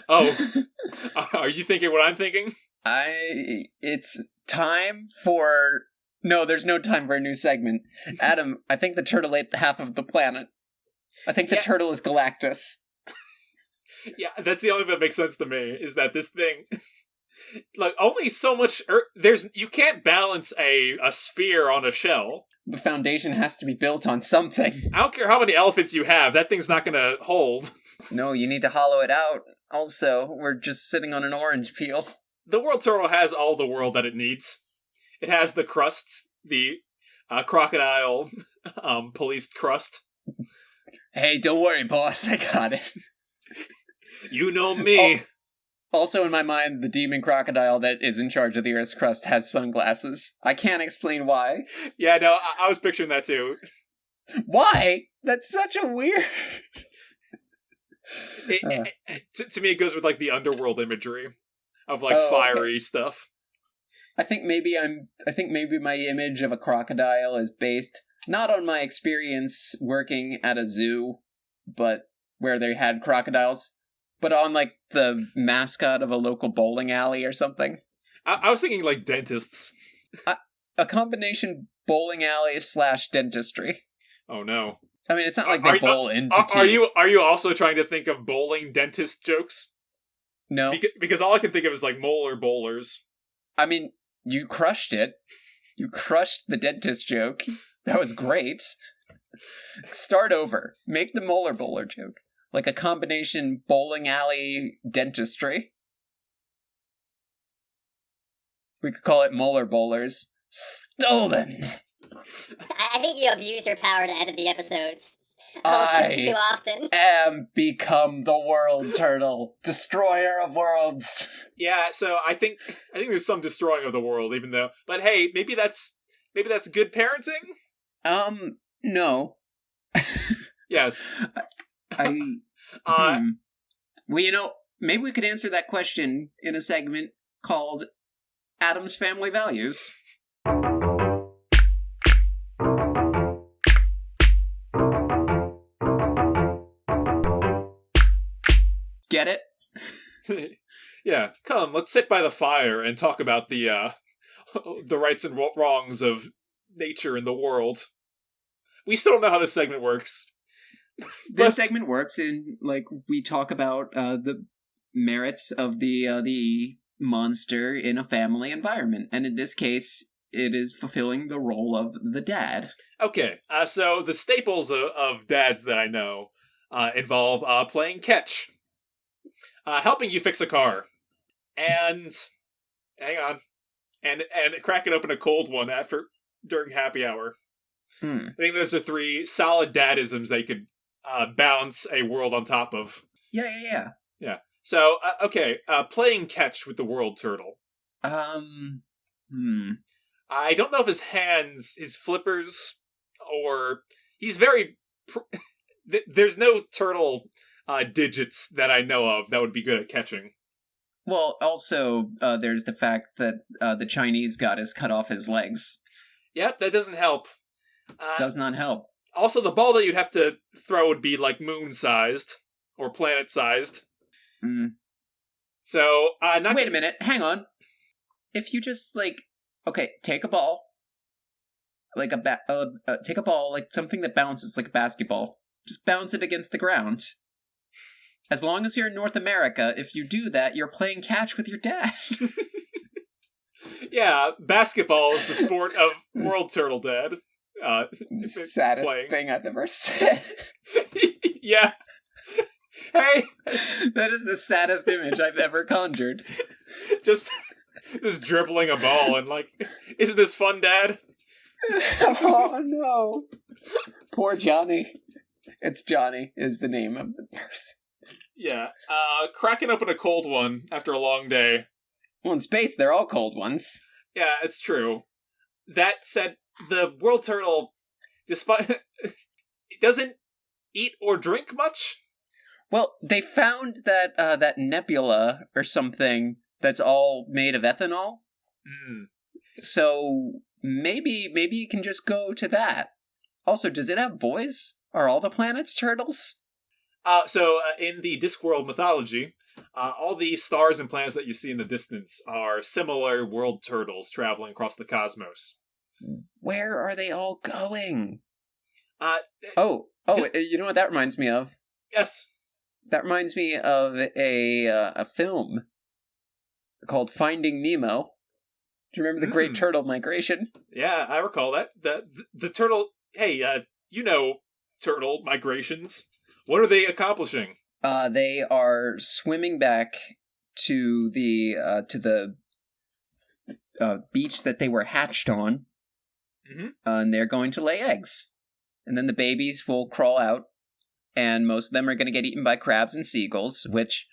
Speaker 2: Oh, are you thinking what I'm thinking?
Speaker 1: It's time for... No, there's no time for a new segment. Adam, I think the turtle ate half of the planet. I think the turtle is Galactus.
Speaker 2: Yeah, that's the only thing that makes sense to me, is that this thing... Like, only so much... you can't balance a sphere on a shell.
Speaker 1: The foundation has to be built on something.
Speaker 2: I don't care how many elephants you have, that thing's not gonna hold.
Speaker 1: No, you need to hollow it out. Also, we're just sitting on an orange peel.
Speaker 2: The world turtle has all the world that it needs. It has the crust, the crocodile policed crust.
Speaker 1: Hey, don't worry, boss, I got it.
Speaker 2: You know me.
Speaker 1: Also, in my mind, the demon crocodile that is in charge of the Earth's crust has sunglasses. I can't explain why.
Speaker 2: Yeah, no, I was picturing that too.
Speaker 1: Why? That's such a weird...
Speaker 2: To me, it goes with like the underworld imagery of like fiery stuff.
Speaker 1: I think maybe my image of a crocodile is based not on my experience working at a zoo, but where they had crocodiles, but on like the mascot of a local bowling alley or something.
Speaker 2: I was thinking like dentists.
Speaker 1: A combination bowling alley / dentistry.
Speaker 2: Oh no.
Speaker 1: I mean, it's not like they bowl into teeth.
Speaker 2: Are you also trying to think of bowling dentist jokes?
Speaker 1: No.
Speaker 2: Because all I can think of is like molar bowlers.
Speaker 1: I mean, you crushed it. You crushed the dentist joke. That was great. Start over. Make the molar bowler joke. Like a combination bowling alley dentistry. We could call it molar bowlers. Stolen!
Speaker 3: I think you abuse your power to edit the episodes.
Speaker 1: I
Speaker 3: too often.
Speaker 1: am become the world turtle, destroyer of worlds.
Speaker 2: Yeah, so I think there's some destroying of the world, even though. But hey, maybe that's good parenting.
Speaker 1: No.
Speaker 2: Yes.
Speaker 1: Well, maybe we could answer that question in a segment called Adam's Family Values. Get it?
Speaker 2: Yeah, come, let's sit by the fire and talk about the rights and wrongs of nature in the world. We still don't know how this segment works.
Speaker 1: This segment works in, like, we talk about the merits of the monster in a family environment. And in this case, it is fulfilling the role of the dad.
Speaker 2: Okay, so the staples of dads that I know involve playing catch. Helping you fix a car, and cracking open a cold one during happy hour. I think those are 3 solid dadisms that you could balance a world on top of.
Speaker 1: Yeah.
Speaker 2: Yeah. So, okay, playing catch with the world turtle.
Speaker 1: Hmm.
Speaker 2: I don't know if his flippers, or he's very. There's no turtle digits that I know of that would be good at catching.
Speaker 1: Well, also, there's the fact that the Chinese goddess cut off his legs.
Speaker 2: Yep, that doesn't help.
Speaker 1: Does not help.
Speaker 2: Also, the ball that you'd have to throw would be like moon-sized or planet-sized.
Speaker 1: Mm.
Speaker 2: So,
Speaker 1: Wait a minute, hang on. If you just, okay, take a ball, take a ball, like something that bounces like a basketball, just bounce it against the ground. As long as you're in North America, if you do that, you're playing catch with your dad.
Speaker 2: Yeah, basketball is the sport of World Turtle Dad.
Speaker 1: Saddest thing I've ever said.
Speaker 2: Yeah. Hey!
Speaker 1: That is the saddest image I've ever conjured.
Speaker 2: Just dribbling a ball and isn't this fun, Dad?
Speaker 1: Oh, no. Poor Johnny. It's Johnny is the name of the person.
Speaker 2: Yeah. Cracking open a cold one after a long day.
Speaker 1: Well, in space, they're all cold ones.
Speaker 2: Yeah, it's true. That said, the world turtle, despite it doesn't eat or drink much.
Speaker 1: Well, they found that nebula or something that's all made of ethanol. So maybe you can just go to that. Also, does it have boys? Are all the planets turtles?
Speaker 2: So in the Discworld mythology, all the stars and planets that you see in the distance are similar world turtles traveling across the cosmos.
Speaker 1: Where are they all going?
Speaker 2: You
Speaker 1: know what that reminds me of?
Speaker 2: Yes.
Speaker 1: That reminds me of a film called Finding Nemo. Do you remember the Great Turtle Migration?
Speaker 2: Yeah, I recall that. The turtle... Hey, turtle migrations. What are they accomplishing?
Speaker 1: They are swimming back to the beach that they were hatched on, and they're going to lay eggs. And then the babies will crawl out, and most of them are going to get eaten by crabs and seagulls, which,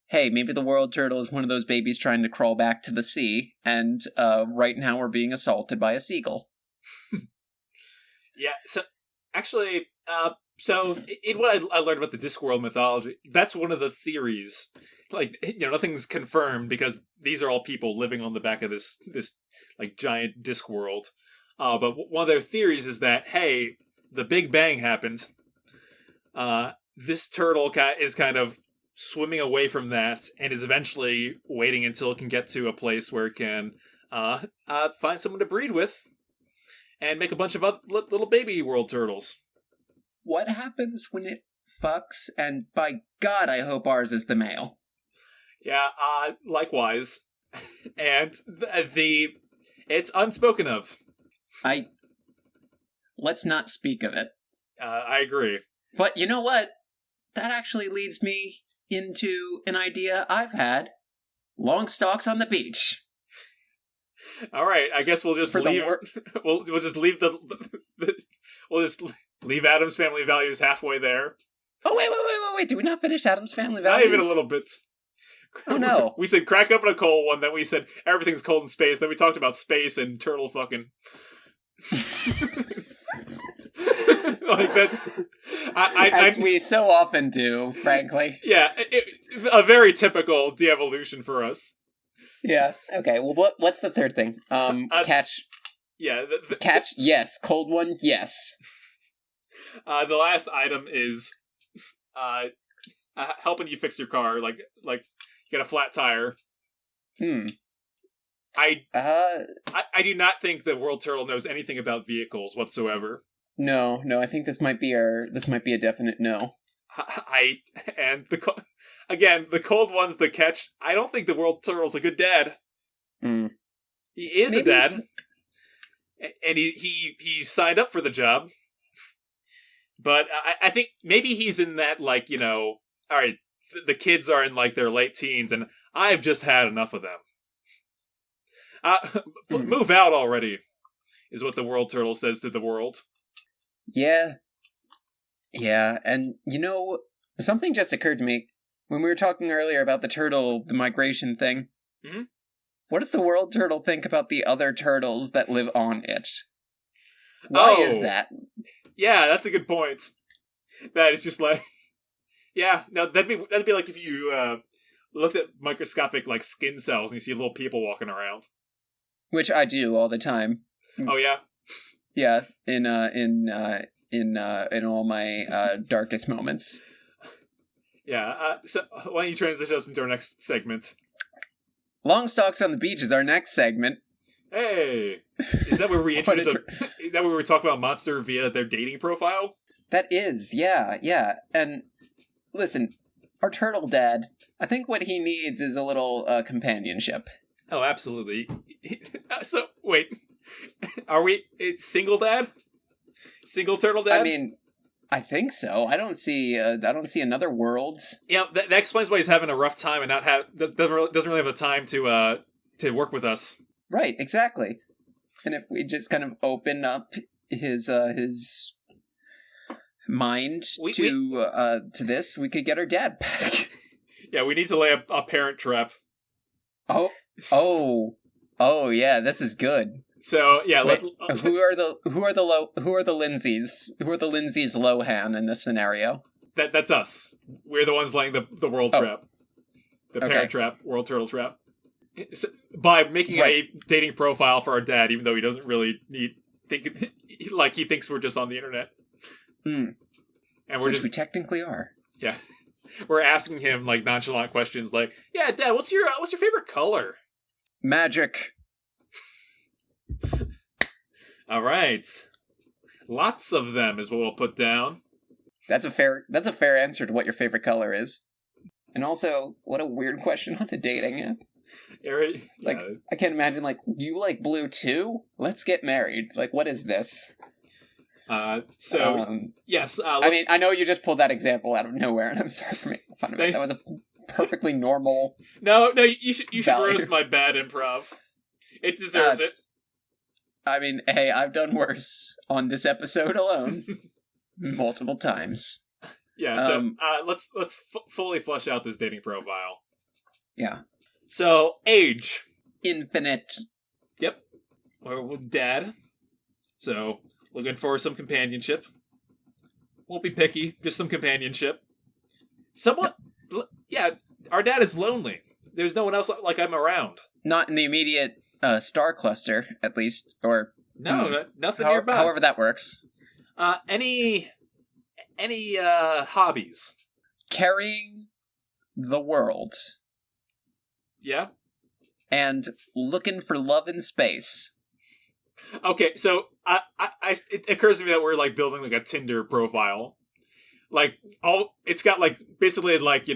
Speaker 1: hey, maybe the world turtle is one of those babies trying to crawl back to the sea, and right now we're being assaulted by a seagull.
Speaker 2: Yeah, so, actually, so in what I learned about the Discworld mythology, that's one of the theories. Nothing's confirmed because these are all people living on the back of this giant Discworld. But one of their theories is that, hey, the Big Bang happened. This turtle is kind of swimming away from that and is eventually waiting until it can get to a place where it can find someone to breed with and make a bunch of other little baby world turtles.
Speaker 1: What happens when it fucks? And by God, I hope ours is the male.
Speaker 2: Yeah, likewise. And it's unspoken of.
Speaker 1: Let's not speak of it.
Speaker 2: I agree.
Speaker 1: But you know what? That actually leads me into an idea I've had. Long stalks on the beach.
Speaker 2: All right, I guess we'll just leave. We'll just leave we'll just leave Addams Family Values halfway there.
Speaker 1: Oh wait! Did we not finish Addams Family Values?
Speaker 2: Not even a little bit.
Speaker 1: Oh no!
Speaker 2: We said crack open a cold one. Then we said everything's cold in space. Then we talked about space and turtle fucking. That's.
Speaker 1: As we so often do, frankly.
Speaker 2: Yeah, a very typical de-evolution for us.
Speaker 1: Yeah. Okay. Well, what's the third thing? Catch.
Speaker 2: Yeah.
Speaker 1: Catch. Yes. Cold one. Yes.
Speaker 2: The last item is helping you fix your car. Like you got a flat tire. I do not think the world turtle knows anything about vehicles whatsoever.
Speaker 1: No. I think this might be a definite no.
Speaker 2: The cold one's the catch. I don't think the world turtle's a good dad. He is maybe a dad, and he signed up for the job. But I think maybe he's in that all right, the kids are in their late teens, and I've just had enough of them. Move out already, is what the world turtle says to the world.
Speaker 1: Yeah, and something just occurred to me. when we were talking earlier about the migration thing, what does the world turtle think about the other turtles that live on it? Why is that?
Speaker 2: Yeah, that's a good point. That is just like, yeah, no, that'd be like if you looked at microscopic like skin cells and you see little people walking around.
Speaker 1: Which I do all the time.
Speaker 2: Oh yeah,
Speaker 1: yeah. In all my darkest moments.
Speaker 2: Yeah. So why don't you transition us into our next segment?
Speaker 1: Long Stalks on the Beach is our next segment.
Speaker 2: Hey, is that where we introduce? Is that where we talk about monster via their dating profile?
Speaker 1: That is, yeah. And listen, our turtle dad, I think what he needs is a little companionship.
Speaker 2: Oh, absolutely. So, wait. Are we single dad? Single turtle dad?
Speaker 1: I mean, I think so. I don't see another world.
Speaker 2: Yeah, that explains why he's having a rough time and doesn't really have the time to work with us.
Speaker 1: Right, exactly. And if we just kind of open up his mind to this, we could get our dad back. Yeah,
Speaker 2: we need to lay a parent trap.
Speaker 1: Oh, yeah, this is good.
Speaker 2: So yeah,
Speaker 1: wait, who are the Lindsays? Who are the Lindsays Lohan in this scenario?
Speaker 2: That's us. We're the ones laying the world trap, the parent trap, world turtle trap. So, by making a dating profile for our dad, even though he doesn't really he thinks we're just on the internet.
Speaker 1: And which we technically are.
Speaker 2: Yeah. We're asking him like nonchalant questions like, "Yeah, Dad, what's your favorite color?"
Speaker 1: Magic.
Speaker 2: All right. Lots of them is what we'll put down.
Speaker 1: That's a fair answer to what your favorite color is. And also, what a weird question on a dating app. Like, I can't imagine, like, you like blue too? Let's get married. Like, what is this?
Speaker 2: Yes.
Speaker 1: I mean, I know you just pulled that example out of nowhere, and I'm sorry for making fun of it. That was a perfectly normal.
Speaker 2: No, you should roast my bad improv. It deserves it.
Speaker 1: I mean, hey, I've done worse on this episode alone, multiple times.
Speaker 2: Yeah. So let's fully flesh out this dating profile.
Speaker 1: Yeah.
Speaker 2: So age,
Speaker 1: infinite.
Speaker 2: Yep. Or with dad. So. Looking for some companionship. Won't be picky, just some companionship. Somewhat, yeah, our dad is lonely. There's no one else like I'm around.
Speaker 1: Not in the immediate star cluster, at least, or...
Speaker 2: No, nothing nearby.
Speaker 1: However that works.
Speaker 2: Any hobbies?
Speaker 1: Carrying the world.
Speaker 2: Yeah?
Speaker 1: And looking for love in space.
Speaker 2: Okay, so it occurs to me that we're like building like a Tinder profile, like it's got like basically like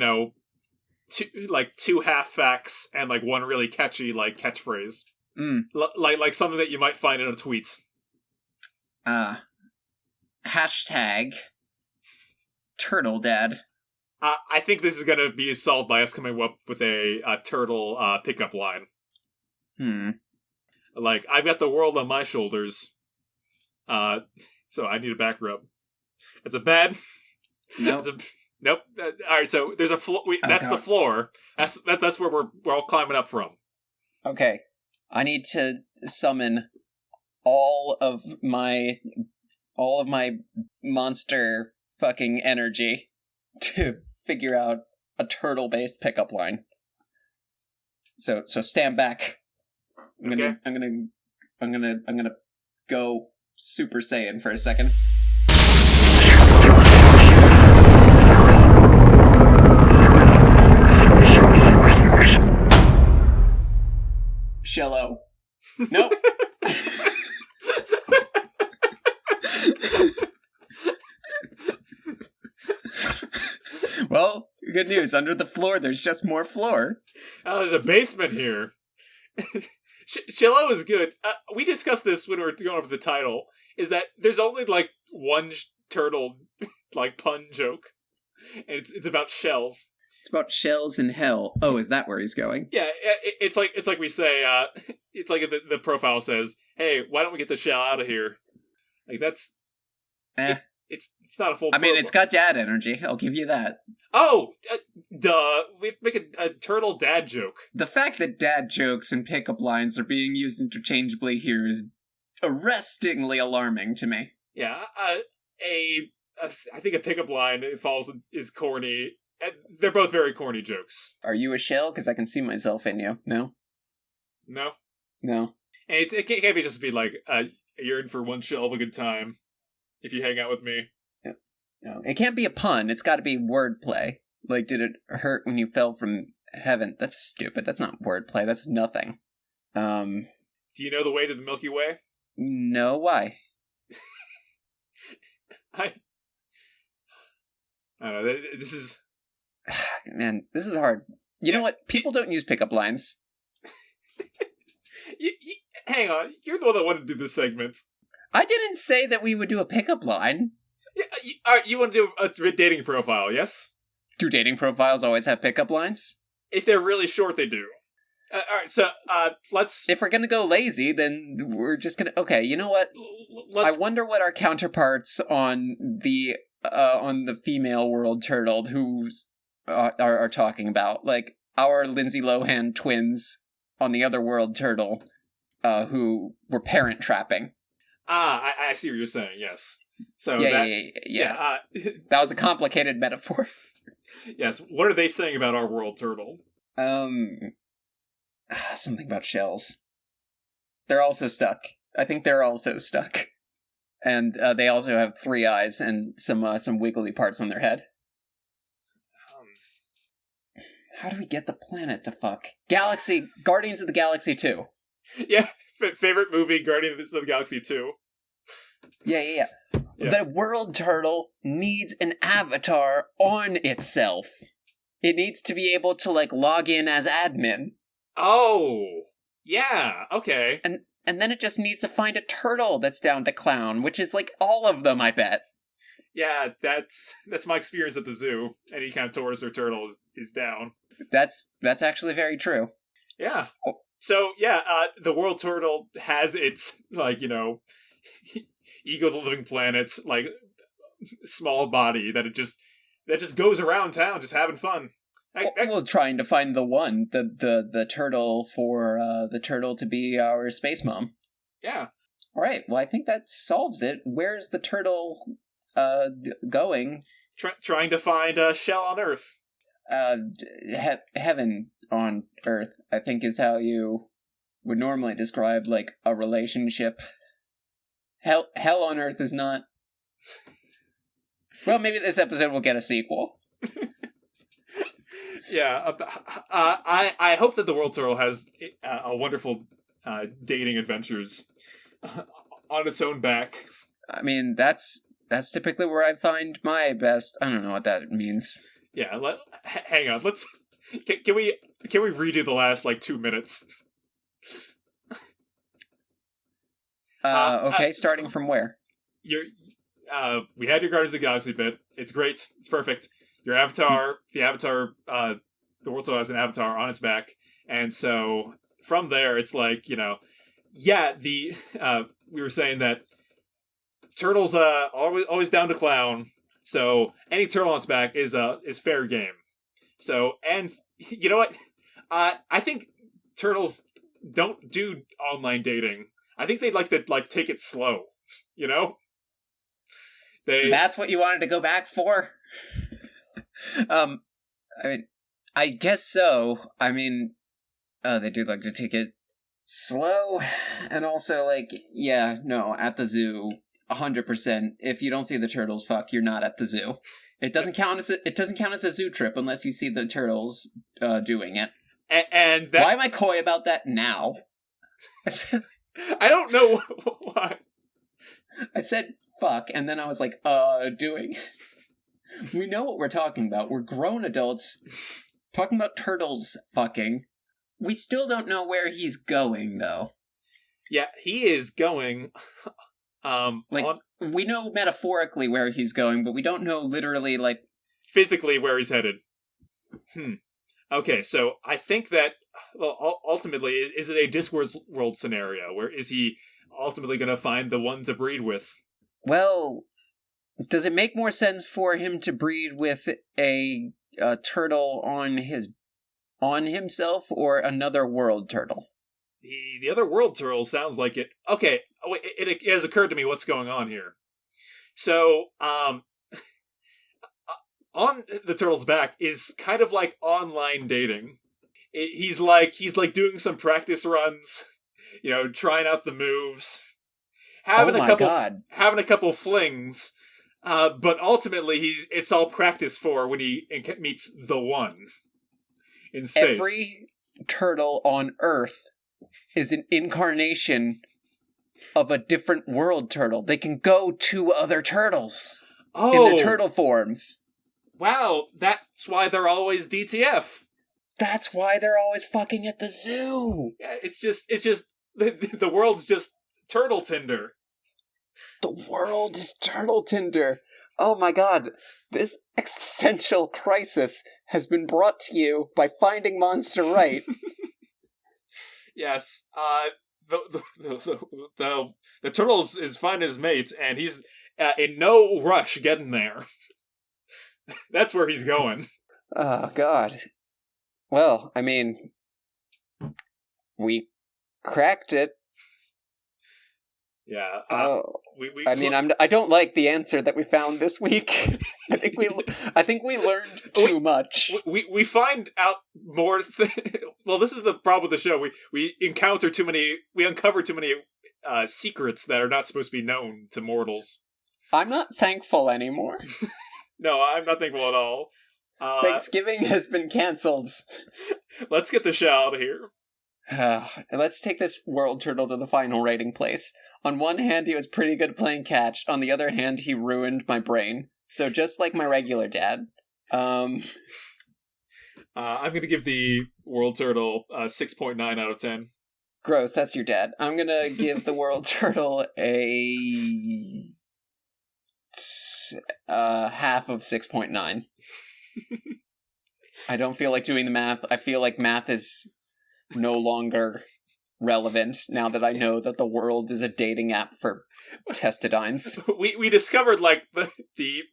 Speaker 2: two half facts and like one really catchy like catchphrase, like something that you might find in a tweet.
Speaker 1: Hashtag turtle dad.
Speaker 2: I think this is gonna be solved by us coming up with a turtle pickup line. Like, I've got the world on my shoulders, so I need a back rub. It's a bad...
Speaker 1: Nope.
Speaker 2: Nope. Alright, so there's a floor... That's the floor. That's where we're all climbing up from.
Speaker 1: Okay. I need to summon all of my monster fucking energy to figure out a turtle-based pickup line. So stand back. I'm gonna go Super Saiyan for a second. Shello. Nope. Well, good news. Under the floor, there's just more floor.
Speaker 2: Oh, there's a basement here. Shillo is good. We discussed this when we were going over the title, is that there's only, like, one turtle, like, pun joke. And it's about shells.
Speaker 1: It's about shells in hell. Oh, is that where he's going?
Speaker 2: Yeah, it's like we say, it's like the profile says, hey, why don't we get the shell out of here? Like, that's... it's not a full.
Speaker 1: I mean, it's got dad energy. I'll give you that.
Speaker 2: Oh, duh! We have to make a turtle dad joke.
Speaker 1: The fact that dad jokes and pickup lines are being used interchangeably here is arrestingly alarming to me.
Speaker 2: Yeah, I think a pickup line is corny. They're both very corny jokes.
Speaker 1: Are you a shell? Because I can see myself in you. No?
Speaker 2: No?
Speaker 1: No.
Speaker 2: And it can't be just be like, you're in for one shell of a good time if you hang out with me.
Speaker 1: No. It can't be a pun. It's got to be wordplay. Like, did it hurt when you fell from heaven? That's stupid. That's not wordplay. That's nothing.
Speaker 2: Do you know the way to the Milky Way?
Speaker 1: No, why?
Speaker 2: I don't know. This is...
Speaker 1: Man, this is hard. You know what? People don't use pickup lines.
Speaker 2: Hang on. You're the one that wanted to do this segment.
Speaker 1: I didn't say that we would do a pickup line.
Speaker 2: Yeah, alright, you want to do a dating profile, yes?
Speaker 1: Do dating profiles always have pickup lines?
Speaker 2: If they're really short, they do. Alright, so, let's...
Speaker 1: If we're gonna go lazy, then we're just gonna... Okay, you know what? I wonder what our counterparts on the female world turtle who are talking about. Like, our Lindsay Lohan twins on the other world turtle who were parent trapping.
Speaker 2: I see what you're saying, yes. So
Speaker 1: yeah. That was a complicated metaphor.
Speaker 2: Yes, what are they saying about our world turtle?
Speaker 1: Something about shells. They're also stuck. I think they're also stuck. And they also have 3 eyes and some wiggly parts on their head. How do we get the planet to fuck? Guardians of the Galaxy 2.
Speaker 2: Yeah, favorite movie, Guardians of the Galaxy 2.
Speaker 1: Yeah. The world turtle needs an avatar on itself. It needs to be able to, like, log in as admin.
Speaker 2: Oh, yeah, okay.
Speaker 1: And then it just needs to find a turtle that's down to clown, which is, like, all of them, I bet.
Speaker 2: Yeah, that's my experience at the zoo. Any kind of tortoise or turtle is down.
Speaker 1: That's actually very true.
Speaker 2: Yeah. So, yeah, the world turtle has its, like, you know, ego the living planet, like, small body that just goes around town just having fun.
Speaker 1: Well, trying to find the turtle for the turtle to be our space mom.
Speaker 2: Yeah.
Speaker 1: All right. Well, I think that solves it. Where's the turtle going?
Speaker 2: Trying to find a shell on Earth.
Speaker 1: Heaven on Earth, I think, is how you would normally describe, like, a relationship. Hell on Earth is not. Well, maybe this episode will get a sequel.
Speaker 2: Yeah, I hope that the world turtle has a wonderful dating adventures on its own back.
Speaker 1: I mean, that's typically where I find my best. I don't know what that means.
Speaker 2: Yeah, hang on. Can we redo the last, like, 2 minutes?
Speaker 1: Okay, starting from where?
Speaker 2: We had your Guardians of the Galaxy bit. It's great. It's perfect. Your avatar, the world turtle has an avatar on its back, and so from there, it's like, you know, yeah. We were saying that turtles always down to clown. So any turtle on its back is fair game. So, and you know what? I think turtles don't do online dating. I think they'd like to, like, take it slow. You know? That's
Speaker 1: what you wanted to go back for? I mean, I guess so. I mean, they do like to take it slow, and also, like, yeah, no, at the zoo, 100%. If you don't see the turtles fuck, you're not at the zoo. It doesn't count as a zoo trip unless you see the turtles doing it.
Speaker 2: And
Speaker 1: why am I coy about that now?
Speaker 2: I don't know why.
Speaker 1: I said fuck, and then I was like, doing. We know what we're talking about. We're grown adults talking about turtles fucking. We still don't know where he's going, though.
Speaker 2: Yeah, he is going.
Speaker 1: We know metaphorically where he's going, but we don't know literally, like,
Speaker 2: physically where he's headed. Okay, so I think that, well, ultimately, is it a Discworld scenario? Where is he ultimately going to find the one to breed with?
Speaker 1: Well, Does it make more sense for him to breed with a turtle on himself or another world turtle?
Speaker 2: The other world turtle sounds like it. Okay, wait, it has occurred to me what's going on here. So, on the turtle's back is kind of like online dating. He's like doing some practice runs, trying out the moves, having having a couple flings, but ultimately it's all practice for when he meets the one in space.
Speaker 1: Every turtle on Earth is an incarnation of a different world turtle. They can go to other turtles in their turtle forms.
Speaker 2: Wow, that's why they're always DTF.
Speaker 1: That's why they're always fucking at the zoo.
Speaker 2: Yeah, it's just the world's just turtle Tinder.
Speaker 1: The world is turtle Tinder. Oh my god, this existential crisis has been brought to you by Finding Monster Right.
Speaker 2: Yes, the turtle's is finding his mate, and he's in no rush getting there. That's where he's going.
Speaker 1: Oh god. Well, I mean, we cracked it.
Speaker 2: Yeah.
Speaker 1: I don't like the answer that we found this week. I think we learned too much.
Speaker 2: We find out more. Well, this is the problem with the show. We uncover too many secrets that are not supposed to be known to mortals.
Speaker 1: I'm not thankful anymore.
Speaker 2: No, I'm not thankful at all.
Speaker 1: Thanksgiving has been canceled.
Speaker 2: Let's get the show out of here.
Speaker 1: Let's take this world turtle to the final rating place. On one hand, he was pretty good at playing catch. On the other hand, he ruined my brain. So just like my regular dad. I'm
Speaker 2: going to give the world turtle a 6.9 out of 10.
Speaker 1: Gross, that's your dad. I'm going to give the world turtle a half of 6.9. I don't feel like doing the math. I feel like math is no longer relevant now that I know that the world is a dating app for testidines.
Speaker 2: We discovered like the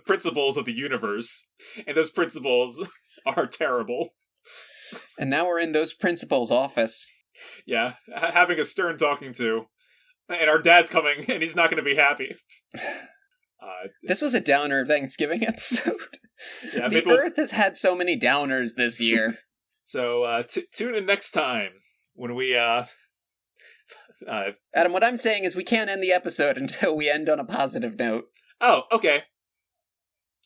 Speaker 2: principles of the universe, and those principles are terrible.
Speaker 1: And now we're in those principles' office.
Speaker 2: Yeah, having a stern talking to, and our dad's coming, and he's not going to be happy.
Speaker 1: This was a downer Thanksgiving episode.
Speaker 2: Yeah,
Speaker 1: the Earth has had so many downers this year.
Speaker 2: So tune in next time when we
Speaker 1: Adam, what I'm saying is we can't end the episode until we end on a positive note.
Speaker 2: Oh, okay.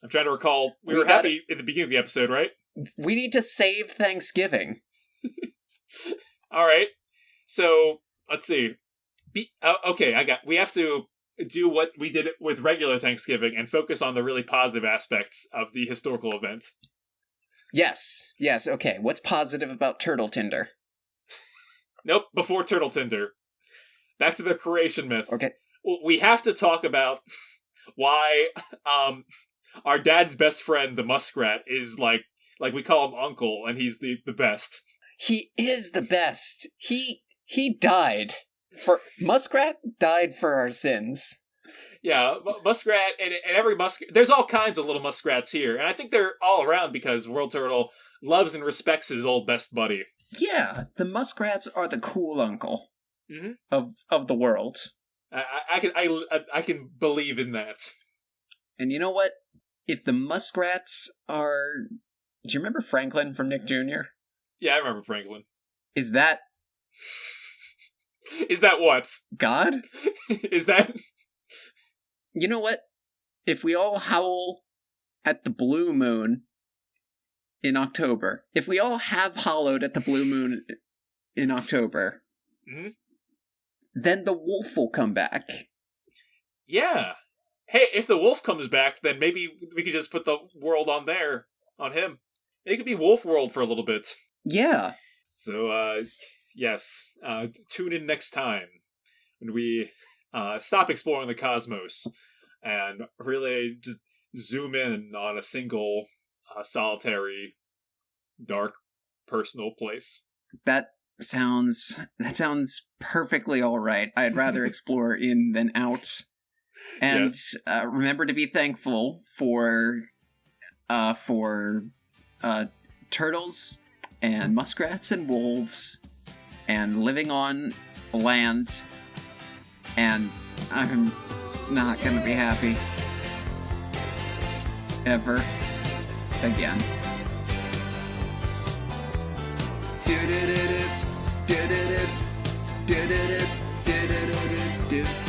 Speaker 2: I'm trying to recall. We were happy at the beginning of the episode, right?
Speaker 1: We need to save Thanksgiving.
Speaker 2: All right. So let's see. Okay, we have to do what we did with regular Thanksgiving and focus on the really positive aspects of the historical event.
Speaker 1: Yes, okay. What's positive about Turtle Tinder?
Speaker 2: Nope, before Turtle Tinder. Back to the creation myth.
Speaker 1: Okay.
Speaker 2: We have to talk about why our dad's best friend, the muskrat, is like we call him Uncle, and he's the best.
Speaker 1: He is the best. He died. Muskrat died for our sins.
Speaker 2: Yeah, muskrat, and every muskrat... There's all kinds of little muskrats here, and I think they're all around because World Turtle loves and respects his old best buddy.
Speaker 1: Yeah, the muskrats are the cool uncle of the world.
Speaker 2: I can believe in that.
Speaker 1: And you know what? If the muskrats are... Do you remember Franklin from Nick Jr.?
Speaker 2: Yeah, I remember Franklin.
Speaker 1: Is that
Speaker 2: what?
Speaker 1: God?
Speaker 2: Is that...
Speaker 1: You know what? If we all howl at the blue moon in October, if we all have hollowed at the blue moon in October, then the wolf will come back.
Speaker 2: Yeah. Hey, if the wolf comes back, then maybe we could just put the world on him. It could be Wolf World for a little bit.
Speaker 1: Yeah.
Speaker 2: So, yes. Tune in next time when we stop exploring the cosmos and really just zoom in on a single, solitary, dark, personal place.
Speaker 1: That sounds perfectly all right. I'd rather explore in than out. And
Speaker 2: Yes.
Speaker 1: remember to be thankful for turtles and muskrats and wolves and living on land. And I'm not gonna be happy ever again. Do do do do do do do do do do do do do.